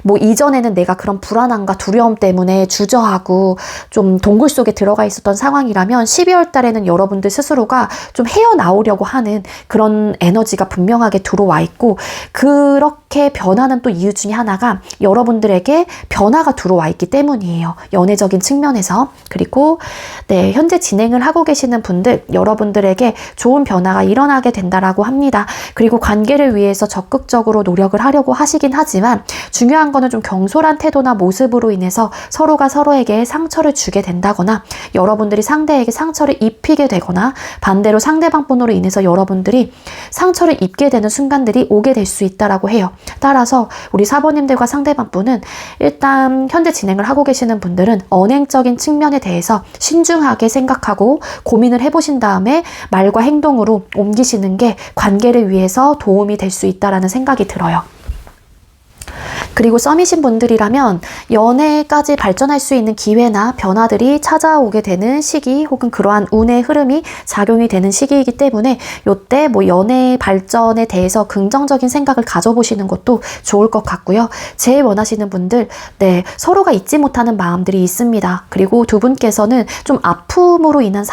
뭐 이전에는 내가 그런 불안함과 두려움 때문에 주저하고 좀 동굴 속에 들어가 있었던 상황이라면 12월 달에는 여러분들 스스로가 좀 헤어나오려고 하는 그런 에너지가 분명하게 들어와 있고, 그렇게 변하는 또 이유 중에 하나가 여러분들에게 변화가 들어와 있기 때문이에요. 연애적인 측면에서. 그리고 네, 현재 진행을 하고 계시는 분들, 여러분들에게 좋은 변화가 일어나게 된다라고 합니다. 그리고 관계를 위해서 적극적으로 노력을 하려고 하시긴 하지만 중요한 거는 좀 경솔한 태도나 모습으로 인해서 서로가 서로에게 상처를 주게 된다거나 여러분들이 상대에게 상처를 입히게 되거나 반대로 상대방 분으로 인해서 여러분들이 상처를 입게 되는 순간들이 오게 될 수 있다라고 해요. 따라서 우리 사모님들과 상대방 분은 일단 현재 진행을 하고 계시는 분들은 언행적인 측면에 대해서 신중하게 생각하고 고민을 해보신 다음에 말과 행동으로 옮기시는 게 관계를 위해서 도움이 될 수 있다라는 생각이 들어요. 그리고 썸이신 분들이라면 연애까지 발전할 수 있는 기회나 변화들이 찾아오게 되는 시기, 혹은 그러한 운의 흐름이 작용이 되는 시기이기 때문에 이때 뭐 연애 발전에 대해서 긍정적인 생각을 가져보시는 것도 좋을 것 같고요. 제일 원하시는 분들, 네, 서로가 잊지 못하는 마음들이 있습니다. 그리고 두 분께서는 좀 아픔으로 인한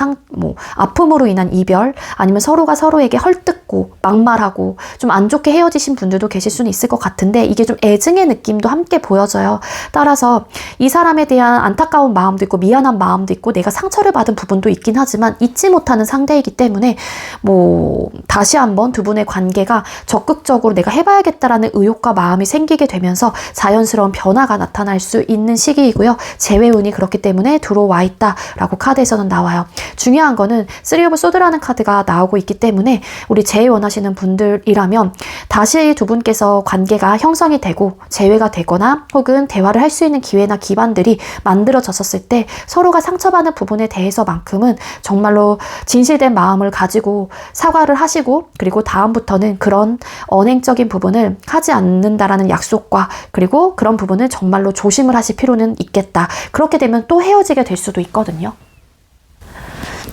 아픔으로 인한 이별, 아니면 서로가 서로에게 헐뜯고 막말하고 좀 안 좋게 헤어지신 분들도 계실 수는 있을 것 같은데, 이게 좀 애증의 느낌도 함께 보여져요. 따라서 이 사람에 대한 안타까운 마음도 있고 미안한 마음도 있고 내가 상처를 받은 부분도 있긴 하지만 잊지 못하는 상대이기 때문에 뭐 다시 한번 두 분의 관계가 적극적으로 내가 해봐야겠다라는 의욕과 마음이 생기게 되면서 자연스러운 변화가 나타날 수 있는 시기이고요. 재회운이 그렇기 때문에 들어와 있다라고 카드에서는 나와요. 중요한 거는 3 오브 소드라는 카드가 나오고 있기 때문에 우리 재회 원하시는 분들이라면 다시 두 분께서 관계가 형성이 되고 재회가 되거나 혹은 대화를 할 수 있는 기회나 기반들이 만들어졌었을 때 서로가 상처받는 부분에 대해서만큼은 정말로 진실된 마음을 가지고 사과를 하시고, 그리고 다음부터는 그런 언행적인 부분을 하지 않는다라는 약속과, 그리고 그런 부분을 정말로 조심을 하실 필요는 있겠다. 그렇게 되면 또 헤어지게 될 수도 있거든요.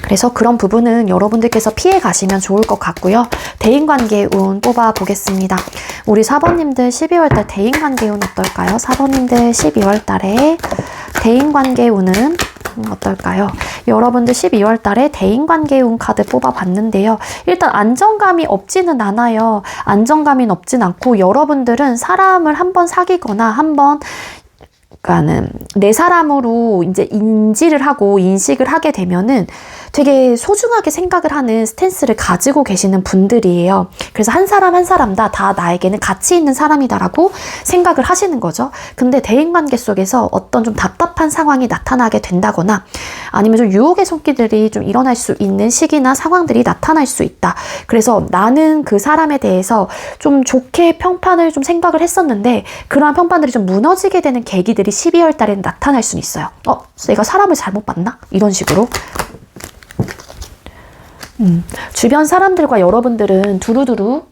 그래서 그런 부분은 여러분들께서 피해 가시면 좋을 것 같고요. 대인관계 운 뽑아보겠습니다. 우리 4번님들 12월달 대인관계 운 어떨까요? 4번님들 12월달에 대인관계 운은 어떨까요? 여러분들 12월달에 대인관계 운 카드 뽑아봤는데요. 일단 안정감이 없지는 않아요. 안정감이 없진 않고, 여러분들은 사람을 한번 사귀거나 한번 그러니까는 내 사람으로 이제 인지를 하고 인식을 하게 되면은 되게 소중하게 생각을 하는 스탠스를 가지고 계시는 분들이에요. 그래서 한 사람 한 사람 다 나에게는 가치 있는 사람이다라고 생각을 하시는 거죠. 근데 대인관계 속에서 어떤 좀 답답한 상황이 나타나게 된다거나 아니면 좀 유혹의 손길들이 좀 일어날 수 있는 시기나 상황들이 나타날 수 있다. 그래서 나는 그 사람에 대해서 좀 좋게 평판을 좀 생각을 했었는데 그러한 평판들이 좀 무너지게 되는 계기들이 12월 달에는 나타날 수는 있어요. 내가 사람을 잘못 봤나? 이런 식으로. 주변 사람들과 여러분들은 두루두루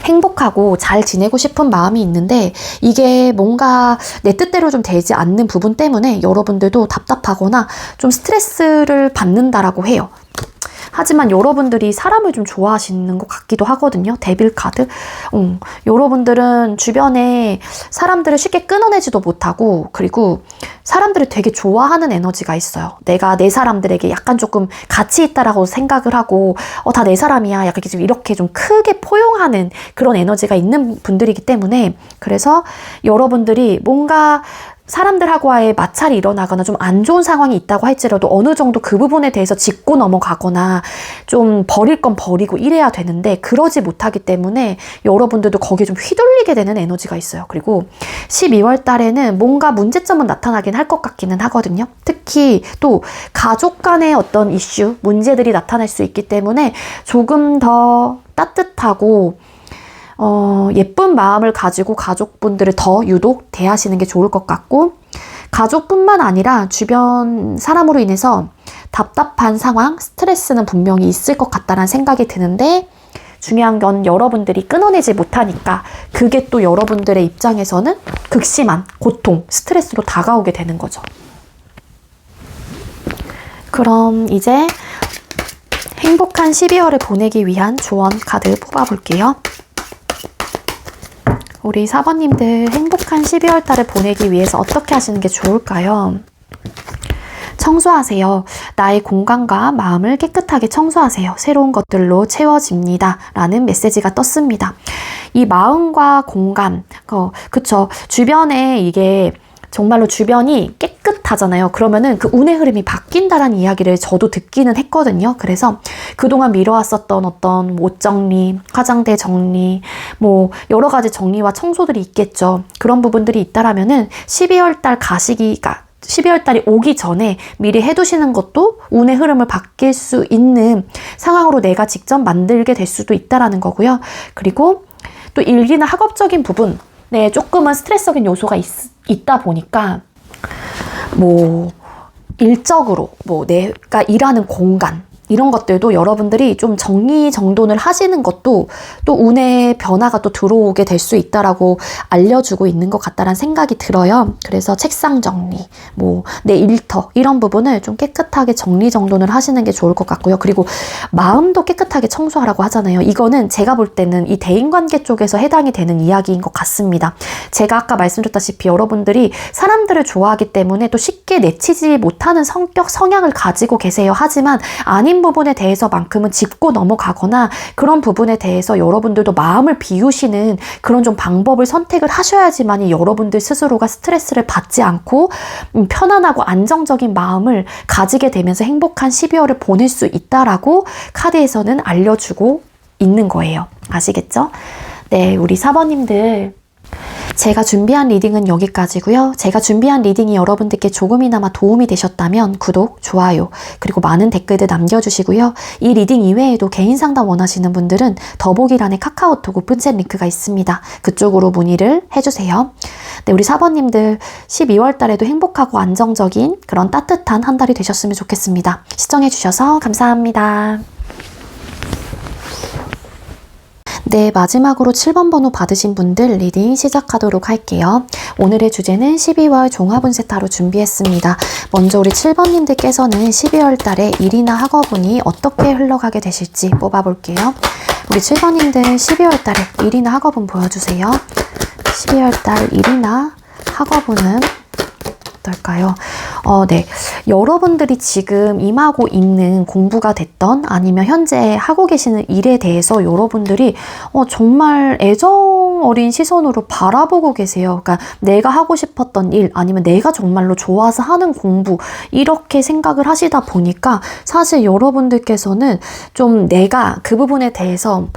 행복하고 잘 지내고 싶은 마음이 있는데 이게 뭔가 내 뜻대로 좀 되지 않는 부분 때문에 여러분들도 답답하거나 좀 스트레스를 받는다라고 해요. 하지만 여러분들이 사람을 좀 좋아하시는 것 같기도 하거든요. 데빌 카드. 여러분들은 주변에 사람들을 쉽게 끊어내지도 못하고, 그리고 사람들을 되게 좋아하는 에너지가 있어요. 내가 내 사람들에게 약간 조금 가치 있다라고 생각을 하고 다 내 사람이야. 약간 이렇게 좀 크게 포용하는 그런 에너지가 있는 분들이기 때문에, 그래서 여러분들이 뭔가 사람들하고의 마찰이 일어나거나 좀 안 좋은 상황이 있다고 할지라도 어느 정도 그 부분에 대해서 짚고 넘어가거나 좀 버릴 건 버리고 이래야 되는데 그러지 못하기 때문에 여러분들도 거기에 좀 휘둘리게 되는 에너지가 있어요. 그리고 12월 달에는 뭔가 문제점은 나타나긴 할 것 같기는 하거든요. 특히 또 가족 간의 어떤 이슈, 문제들이 나타날 수 있기 때문에 조금 더 따뜻하고 예쁜 마음을 가지고 가족분들을 더 유독 대하시는 게 좋을 것 같고, 가족뿐만 아니라 주변 사람으로 인해서 답답한 상황, 스트레스는 분명히 있을 것 같다는 생각이 드는데, 중요한 건 여러분들이 끊어내지 못하니까 그게 또 여러분들의 입장에서는 극심한 고통, 스트레스로 다가오게 되는 거죠. 그럼 이제 행복한 12월을 보내기 위한 조언 카드 뽑아볼게요. 우리 4번님들 행복한 12월 달을 보내기 위해서 어떻게 하시는 게 좋을까요? 청소하세요. 나의 공간과 마음을 깨끗하게 청소하세요. 새로운 것들로 채워집니다. 라는 메시지가 떴습니다. 이 마음과 공간, 그쵸. 주변에 이게 정말로 주변이 깨끗하잖아요. 그러면은 그 운의 흐름이 바뀐다라는 이야기를 저도 듣기는 했거든요. 그래서 그동안 미뤄왔었던 어떤 옷 정리, 화장대 정리, 뭐 여러 가지 정리와 청소들이 있겠죠. 그런 부분들이 있다라면은 12월 달 가시기가 12월 달이 오기 전에 미리 해두시는 것도 운의 흐름을 바뀔 수 있는 상황으로 내가 직접 만들게 될 수도 있다라는 거고요. 그리고 또 일기나 학업적인 부분, 네, 조금은 스트레스적인 요소가 있다 보니까 뭐 일적으로 뭐 내가 일하는 공간 이런 것들도 여러분들이 좀 정리정돈을 하시는 것도 또 운의 변화가 또 들어오게 될 수 있다라고 알려주고 있는 것 같다라는 생각이 들어요. 그래서 책상 정리, 뭐 내 일터 이런 부분을 좀 깨끗하게 정리정돈을 하시는 게 좋을 것 같고요. 그리고 마음도 깨끗하게 청소하라고 하잖아요. 이거는 제가 볼 때는 이 대인관계 쪽에서 해당이 되는 이야기인 것 같습니다. 제가 아까 말씀드렸다시피 여러분들이 사람들을 좋아하기 때문에 또 쉽게 내치지 못하는 성격, 성향을 가지고 계세요. 하지만 아닌 부분에 대해서만큼은 짚고 넘어가거나 그런 부분에 대해서 여러분들도 마음을 비우시는 그런 좀 방법을 선택을 하셔야지만이 여러분들 스스로가 스트레스를 받지 않고 편안하고 안정적인 마음을 가지게 되면서 행복한 12월을 보낼 수 있다라고 카드에서는 알려주고 있는 거예요. 아시겠죠? 네, 우리 4번님들 제가 준비한 리딩은 여기까지고요. 제가 준비한 리딩이 여러분들께 조금이나마 도움이 되셨다면 구독, 좋아요, 그리고 많은 댓글들 남겨주시고요. 이 리딩 이외에도 개인 상담 원하시는 분들은 더보기란에 카카오톡 오픈챗 링크가 있습니다. 그쪽으로 문의를 해주세요. 네, 우리 4번님들 12월 달에도 행복하고 안정적인 그런 따뜻한 한 달이 되셨으면 좋겠습니다. 시청해주셔서 감사합니다. 네, 마지막으로 7번 번호 받으신 분들 리딩 시작하도록 할게요. 오늘의 주제는 12월 종합운세 타로 준비했습니다. 먼저 우리 7번님들께서는 12월 달에 일이나 학업운이 어떻게 흘러가게 되실지 뽑아볼게요. 우리 7번님들 12월 달에 일이나 학업운 보여주세요. 12월 달 일이나 학업운은 어떨까요? 네. 여러분들이 지금 임하고 있는 공부가 됐던 아니면 현재 하고 계시는 일에 대해서 여러분들이 정말 애정 어린 시선으로 바라보고 계세요. 그러니까 내가 하고 싶었던 일 아니면 내가 정말로 좋아서 하는 공부 이렇게 생각을 하시다 보니까 사실 여러분들께서는 좀 내가 그 부분에 대해서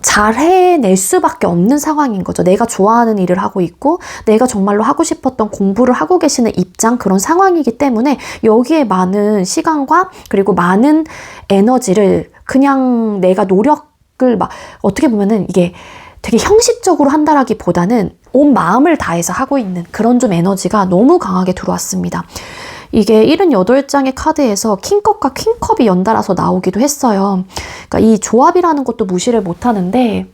잘 해낼 수밖에 없는 상황인 거죠. 내가 좋아하는 일을 하고 있고 내가 정말로 하고 싶었던 공부를 하고 계시는 입장 그런 상황이기 때문에 여기에 많은 시간과 그리고 많은 에너지를 그냥 내가 노력을 막 어떻게 보면은 이게 되게 형식적으로 한다라기보다는 온 마음을 다해서 하고 있는 그런 좀 에너지가 너무 강하게 들어왔습니다. 이게 78장의 카드에서 킹컵과 퀸컵이 연달아서 나오기도 했어요. 그러니까 이 조합이라는 것도 무시를 못하는데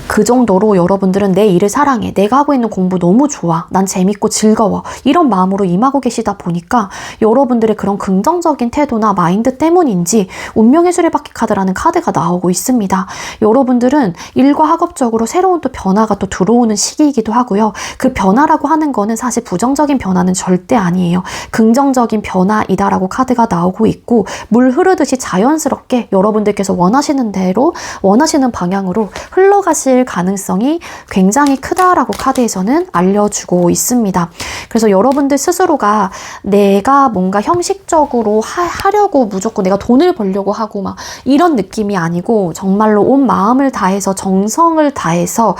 그 정도로 여러분들은 내 일을 사랑해. 내가 하고 있는 공부 너무 좋아. 난 재밌고 즐거워. 이런 마음으로 임하고 계시다 보니까 여러분들의 그런 긍정적인 태도나 마인드 때문인지 운명의 수레바퀴 카드라는 카드가 나오고 있습니다. 여러분들은 일과 학업적으로 새로운 또 변화가 또 들어오는 시기이기도 하고요. 그 변화라고 하는 거는 사실 부정적인 변화는 절대 아니에요. 긍정적인 변화이다라고 카드가 나오고 있고 물 흐르듯이 자연스럽게 여러분들께서 원하시는 대로 원하시는 방향으로 흘러가실 가능성이 굉장히 크다라고 카드에서는 알려주고 있습니다. 그래서 여러분들 스스로가 내가 뭔가 형식적으로 하려고 무조건 내가 돈을 벌려고 하고 막 이런 느낌이 아니고 정말로 온 마음을 다해서 정성을 다해서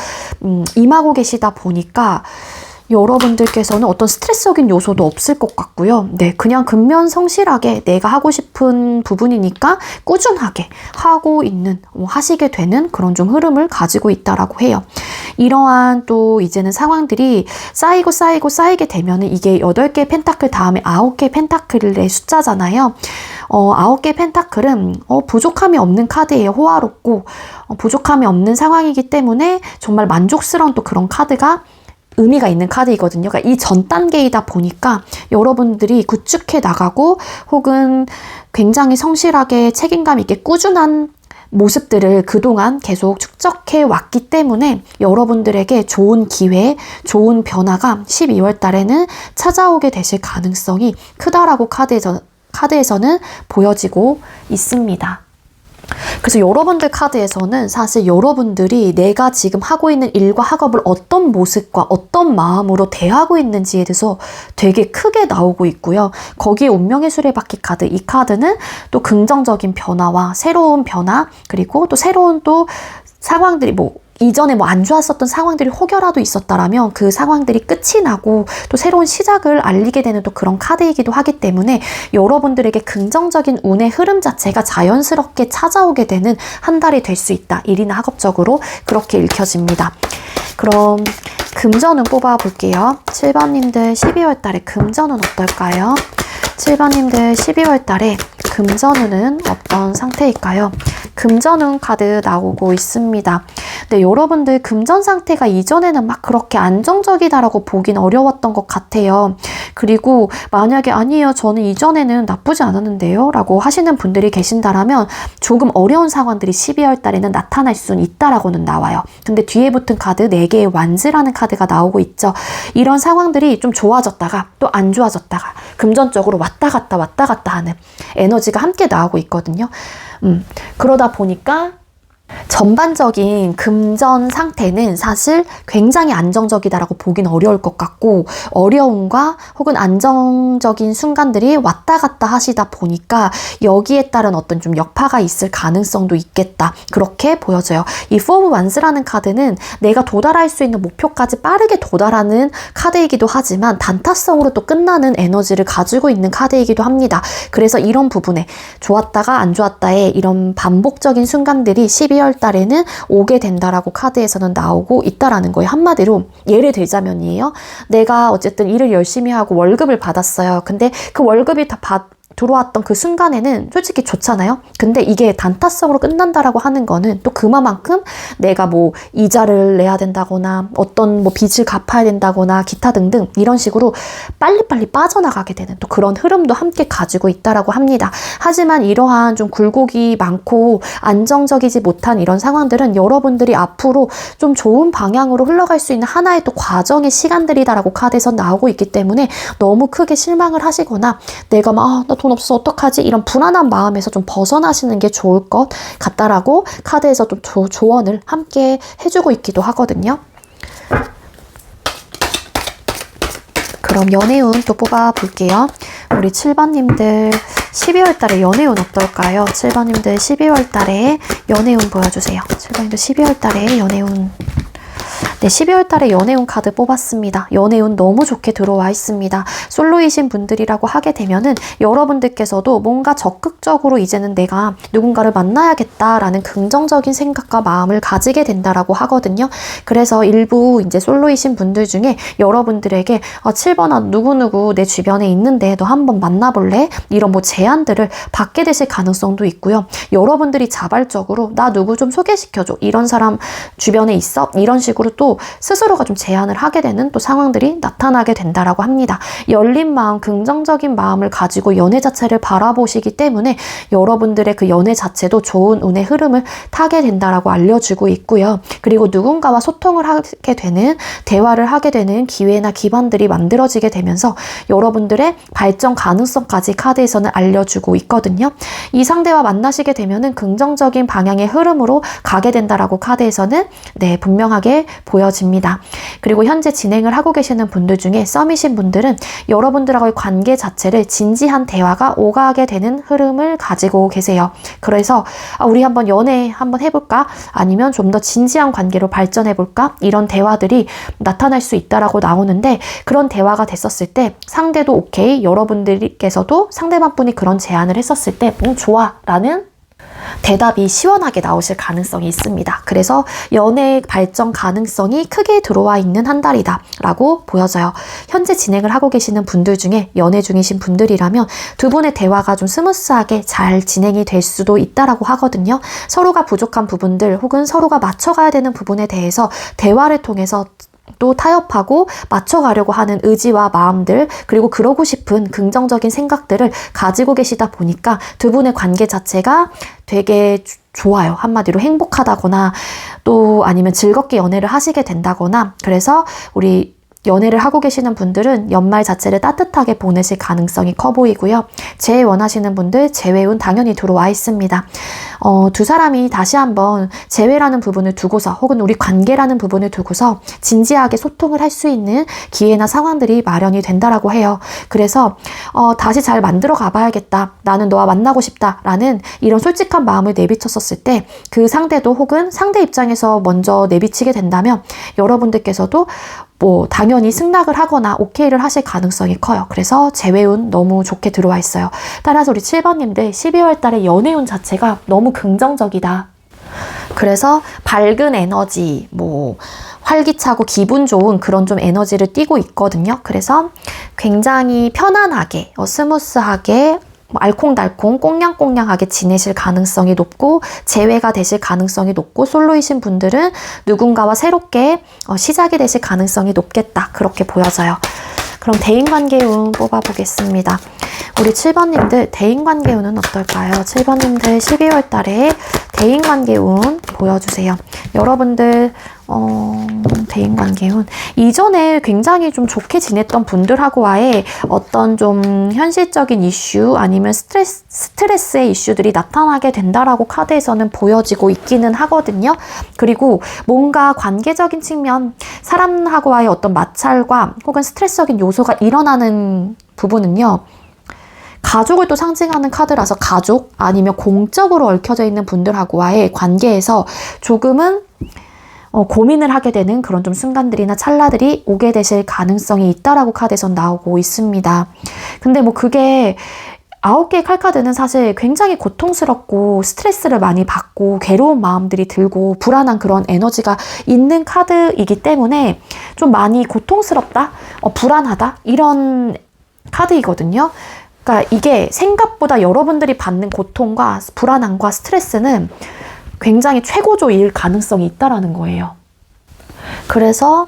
임하고 계시다 보니까 여러분들께서는 어떤 스트레스적인 요소도 없을 것 같고요. 네, 그냥 근면성실하게 내가 하고 싶은 부분이니까 꾸준하게 하고 있는, 하시게 되는 그런 좀 흐름을 가지고 있다라고 해요. 이러한 또 이제는 상황들이 쌓이게 되면은 이게 8개의 펜타클 다음에 9개의 펜타클의 숫자잖아요. 9개의 펜타클은 부족함이 없는 카드예요. 호화롭고 부족함이 없는 상황이기 때문에 정말 만족스러운 또 그런 카드가 의미가 있는 카드이거든요. 그러니까 이 전 단계이다 보니까 여러분들이 구축해 나가고 혹은 굉장히 성실하게 책임감 있게 꾸준한 모습들을 그동안 계속 축적해 왔기 때문에 여러분들에게 좋은 기회, 좋은 변화가 12월 달에는 찾아오게 되실 가능성이 크다라고 카드에서는 보여지고 있습니다. 그래서 여러분들 카드에서는 사실 여러분들이 내가 지금 하고 있는 일과 학업을 어떤 모습과 어떤 마음으로 대하고 있는지에 대해서 되게 크게 나오고 있고요. 거기에 운명의 수레바퀴 카드, 이 카드는 또 긍정적인 변화와 새로운 변화, 그리고 또 새로운 또 상황들이 이전에 안 좋았었던 상황들이 혹여라도 있었다라면 그 상황들이 끝이 나고 또 새로운 시작을 알리게 되는 또 그런 카드이기도 하기 때문에 여러분들에게 긍정적인 운의 흐름 자체가 자연스럽게 찾아오게 되는 한 달이 될 수 있다. 일이나 학업적으로 그렇게 읽혀집니다. 그럼 금전운 뽑아볼게요. 7번님들 12월 달에 금전운 어떨까요? 7번님들 12월 달에 금전운은 어떤 상태일까요? 금전운 카드 나오고 있습니다. 근데 여러분들 금전 상태가 이전에는 막 그렇게 안정적이다라고 보긴 어려웠던 것 같아요. 그리고 만약에 아니에요, 저는 이전에는 나쁘지 않았는데요 라고 하시는 분들이 계신다라면 조금 어려운 상황들이 12월 달에는 나타날 수는 있다라고는 나와요. 근데 뒤에 붙은 카드 4개의 완즈라는 카드가 나오고 있죠. 이런 상황들이 좀 좋아졌다가 또 안 좋아졌다가 금전적으로 왔다 갔다 하는 에너지가 함께 나오고 있거든요. 그러다 보니까 전반적인 금전 상태는 사실 굉장히 안정적이다라고 보긴 어려울 것 같고, 어려움과 혹은 안정적인 순간들이 왔다 갔다 하시다 보니까 여기에 따른 어떤 좀 여파가 있을 가능성도 있겠다, 그렇게 보여져요. 이 Four of Wands라는 카드는 내가 도달할 수 있는 목표까지 빠르게 도달하는 카드이기도 하지만 단타성으로 또 끝나는 에너지를 가지고 있는 카드이기도 합니다. 그래서 이런 부분에 좋았다가 안 좋았다의 이런 반복적인 순간들이 12월 달에는 오게 된다라고 카드에서는 나오고 있다라는 거예요. 한마디로 예를 들자면이에요. 내가 어쨌든 일을 열심히 하고 월급을 받았어요. 근데 그 월급이 다 들어왔던 그 순간에는 솔직히 좋잖아요. 근데 이게 단타성으로 끝난다라고 하는 거는 또 그만큼 내가 이자를 내야 된다거나 어떤 빚을 갚아야 된다거나 기타 등등 이런 식으로 빨리빨리 빠져나가게 되는 또 그런 흐름도 함께 가지고 있다라고 합니다. 하지만 이러한 좀 굴곡이 많고 안정적이지 못한 이런 상황들은 여러분들이 앞으로 좀 좋은 방향으로 흘러갈 수 있는 하나의 또 과정의 시간들이다라고 카드에서 나오고 있기 때문에 너무 크게 실망을 하시거나 내가 나 돈 없어 어떡하지? 이런 불안한 마음에서 좀 벗어나시는 게 좋을 것 같다라고 카드에서 좀 조언을 함께 해주고 있기도 하거든요. 그럼 연애운 또 뽑아볼게요. 우리 7번님들 12월 달에 연애운 어떨까요? 7번님들 12월 달에 연애운 보여주세요. 7번님들 12월 달에 연애운. 네, 12월 달에 연애운 카드 뽑았습니다. 연애운 너무 좋게 들어와 있습니다. 솔로이신 분들이라고 하게 되면은 여러분들께서도 뭔가 적극적으로 이제는 내가 누군가를 만나야겠다라는 긍정적인 생각과 마음을 가지게 된다라고 하거든요. 그래서 일부 이제 솔로이신 분들 중에 여러분들에게 7번아 누구누구 내 주변에 있는데 너 한번 만나볼래? 이런 제안들을 받게 되실 가능성도 있고요. 여러분들이 자발적으로 나 누구 좀 소개시켜줘. 이런 사람 주변에 있어? 이런 식으로 또 스스로가 좀 제안을 하게 되는 또 상황들이 나타나게 된다라고 합니다. 열린 마음, 긍정적인 마음을 가지고 연애 자체를 바라보시기 때문에 여러분들의 그 연애 자체도 좋은 운의 흐름을 타게 된다라고 알려주고 있고요. 그리고 누군가와 소통을 하게 되는, 대화를 하게 되는 기회나 기반들이 만들어지게 되면서 여러분들의 발전 가능성까지 카드에서는 알려주고 있거든요. 이 상대와 만나시게 되면은 긍정적인 방향의 흐름으로 가게 된다라고 카드에서는 분명하게 보여집니다. 그리고 현재 진행을 하고 계시는 분들 중에 썸이신 분들은 여러분들하고의 관계 자체를 진지한 대화가 오가게 되는 흐름을 가지고 계세요. 그래서 우리 한번 연애 한번 해볼까? 아니면 좀 더 진지한 관계로 발전해볼까? 이런 대화들이 나타날 수 있다라고 나오는데, 그런 대화가 됐었을 때 상대도 오케이, 여러분들께서도 상대방 분이 그런 제안을 했었을 때 좋아 라는 대답이 시원하게 나오실 가능성이 있습니다. 그래서 연애 발전 가능성이 크게 들어와 있는 한 달이다 라고 보여져요. 현재 진행을 하고 계시는 분들 중에 연애 중이신 분들이라면 두 분의 대화가 좀 스무스하게 잘 진행이 될 수도 있다라고 하거든요. 서로가 부족한 부분들 혹은 서로가 맞춰가야 되는 부분에 대해서 대화를 통해서 또 타협하고 맞춰가려고 하는 의지와 마음들, 그리고 그러고 싶은 긍정적인 생각들을 가지고 계시다 보니까 두 분의 관계 자체가 되게 좋아요. 한마디로 행복하다거나 또 아니면 즐겁게 연애를 하시게 된다거나, 그래서 우리 연애를 하고 계시는 분들은 연말 자체를 따뜻하게 보내실 가능성이 커 보이고요. 재원하시는 분들 재회운 당연히 들어와 있습니다. 두 사람이 다시 한번 재회라는 부분을 두고서 혹은 우리 관계라는 부분을 두고서 진지하게 소통을 할 수 있는 기회나 상황들이 마련이 된다라고 해요. 그래서 다시 잘 만들어 가봐야겠다. 나는 너와 만나고 싶다. 라는 이런 솔직한 마음을 내비쳤었을 때 그 상대도 혹은 상대 입장에서 먼저 내비치게 된다면 여러분들께서도 당연히 승낙을 하거나 오케이를 하실 가능성이 커요. 그래서 재회운 너무 좋게 들어와 있어요. 따라서 우리 7번님들 12월 달에 연애운 자체가 너무 긍정적이다. 그래서 밝은 에너지, 활기차고 기분 좋은 그런 좀 에너지를 띠고 있거든요. 그래서 굉장히 편안하게, 스무스하게, 알콩달콩 꽁냥꽁냥하게 지내실 가능성이 높고 재회가 되실 가능성이 높고, 솔로이신 분들은 누군가와 새롭게 시작이 되실 가능성이 높겠다, 그렇게 보여져요. 그럼 대인관계운 뽑아보겠습니다. 우리 7번님들 대인관계운은 어떨까요? 7번님들 12월 달에 대인관계운 보여주세요. 여러분들 대인관계운 이전에 굉장히 좀 좋게 지냈던 분들하고와의 어떤 좀 현실적인 이슈 아니면 스트레스의 이슈들이 나타나게 된다라고 카드에서는 보여지고 있기는 하거든요. 그리고 뭔가 관계적인 측면, 사람하고와의 어떤 마찰과 혹은 스트레스적인 요소가 일어나는 부분은요, 가족을 또 상징하는 카드라서 가족 아니면 공적으로 얽혀져 있는 분들하고와의 관계에서 조금은 고민을 하게 되는 그런 좀 순간들이나 찰나들이 오게 되실 가능성이 있다라고 카드에선 나오고 있습니다. 근데 그게 9개의 칼카드는 사실 굉장히 고통스럽고 스트레스를 많이 받고 괴로운 마음들이 들고 불안한 그런 에너지가 있는 카드이기 때문에 좀 많이 고통스럽다, 불안하다, 이런 카드이거든요. 그러니까 이게 생각보다 여러분들이 받는 고통과 불안함과 스트레스는 굉장히 최고조일 가능성이 있다라는 거예요. 그래서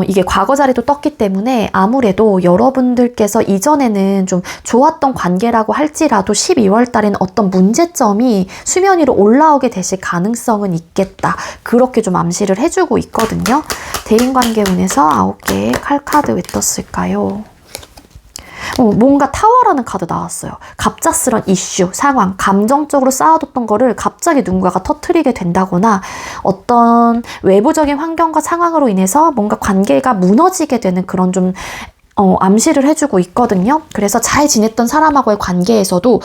이게 과거 자리도 떴기 때문에 아무래도 여러분들께서 이전에는 좀 좋았던 관계라고 할지라도 12월 달에는 어떤 문제점이 수면 위로 올라오게 되실 가능성은 있겠다. 그렇게 좀 암시를 해주고 있거든요. 대인관계운에서 9개의 칼카드 왜 떴을까요? 뭔가 타워라는 카드 나왔어요. 갑작스런 이슈, 상황, 감정적으로 쌓아뒀던 거를 갑자기 누군가가 터뜨리게 된다거나 어떤 외부적인 환경과 상황으로 인해서 뭔가 관계가 무너지게 되는 그런 좀 암시를 해주고 있거든요. 그래서 잘 지냈던 사람하고의 관계에서도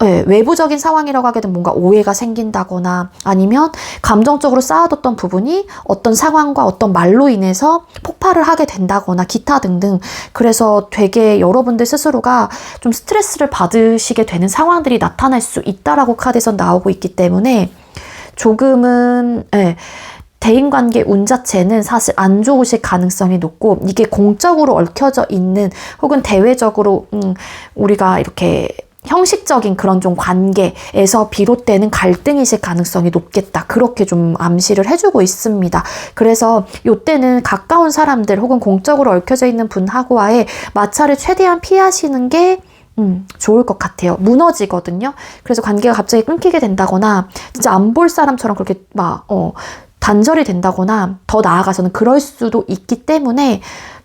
외부적인 상황이라고 하게 되면 뭔가 오해가 생긴다거나 아니면 감정적으로 쌓아뒀던 부분이 어떤 상황과 어떤 말로 인해서 폭발을 하게 된다거나 기타 등등, 그래서 되게 여러분들 스스로가 좀 스트레스를 받으시게 되는 상황들이 나타날 수 있다라고 카드에서 나오고 있기 때문에 조금은 대인관계 운 자체는 사실 안 좋으실 가능성이 높고, 이게 공적으로 얽혀져 있는 혹은 대외적으로 우리가 이렇게 형식적인 그런 좀 관계에서 비롯되는 갈등이실 가능성이 높겠다. 그렇게 좀 암시를 해주고 있습니다. 그래서 이때는 가까운 사람들 혹은 공적으로 얽혀져 있는 분하고와의 마찰을 최대한 피하시는 게 좋을 것 같아요. 무너지거든요. 그래서 관계가 갑자기 끊기게 된다거나 진짜 안 볼 사람처럼 그렇게 단절이 된다거나 더 나아가서는 그럴 수도 있기 때문에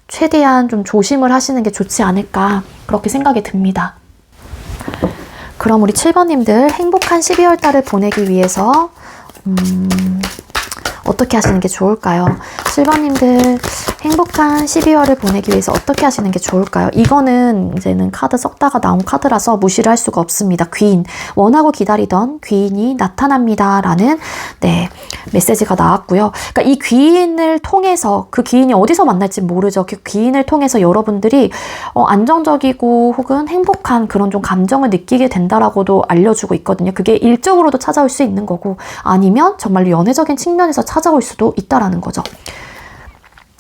최대한 좀 조심을 하시는 게 좋지 않을까, 그렇게 생각이 듭니다. 그럼 우리 7번님들 행복한 12월 달을 보내기 위해서 어떻게 하시는 게 좋을까요? 7번님들 행복한 12월을 보내기 위해서 어떻게 하시는 게 좋을까요? 이거는 이제는 카드 썩다가 나온 카드라서 무시를 할 수가 없습니다. 귀인, 원하고 기다리던 귀인이 나타납니다 라는 메시지가 나왔고요. 그러니까 이 귀인을 통해서, 그 귀인이 어디서 만날지 모르죠. 그 귀인을 통해서 여러분들이 안정적이고 혹은 행복한 그런 좀 감정을 느끼게 된다라고도 알려주고 있거든요. 그게 일적으로도 찾아올 수 있는 거고 아니면 정말로 연애적인 측면에서 찾아올 수도 있다라는 거죠.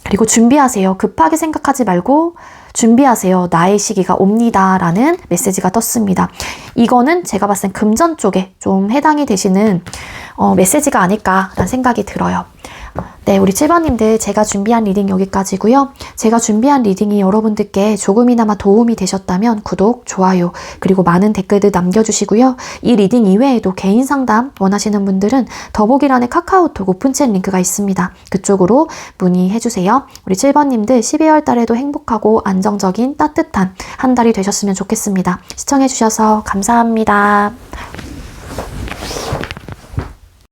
그리고 준비하세요. 급하게 생각하지 말고 준비하세요. 나의 시기가 옵니다 라는 메시지가 떴습니다. 이거는 제가 봤을 땐 금전 쪽에 좀 해당이 되시는 메시지가 아닐까라는 생각이 들어요. 네, 우리 7번님들 제가 준비한 리딩 여기까지고요. 제가 준비한 리딩이 여러분들께 조금이나마 도움이 되셨다면 구독, 좋아요, 그리고 많은 댓글들 남겨주시고요. 이 리딩 이외에도 개인 상담 원하시는 분들은 더보기란에 카카오톡 오픈챗 링크가 있습니다. 그쪽으로 문의해주세요. 우리 7번님들 12월 달에도 행복하고 안정적인 따뜻한 한 달이 되셨으면 좋겠습니다. 시청해주셔서 감사합니다.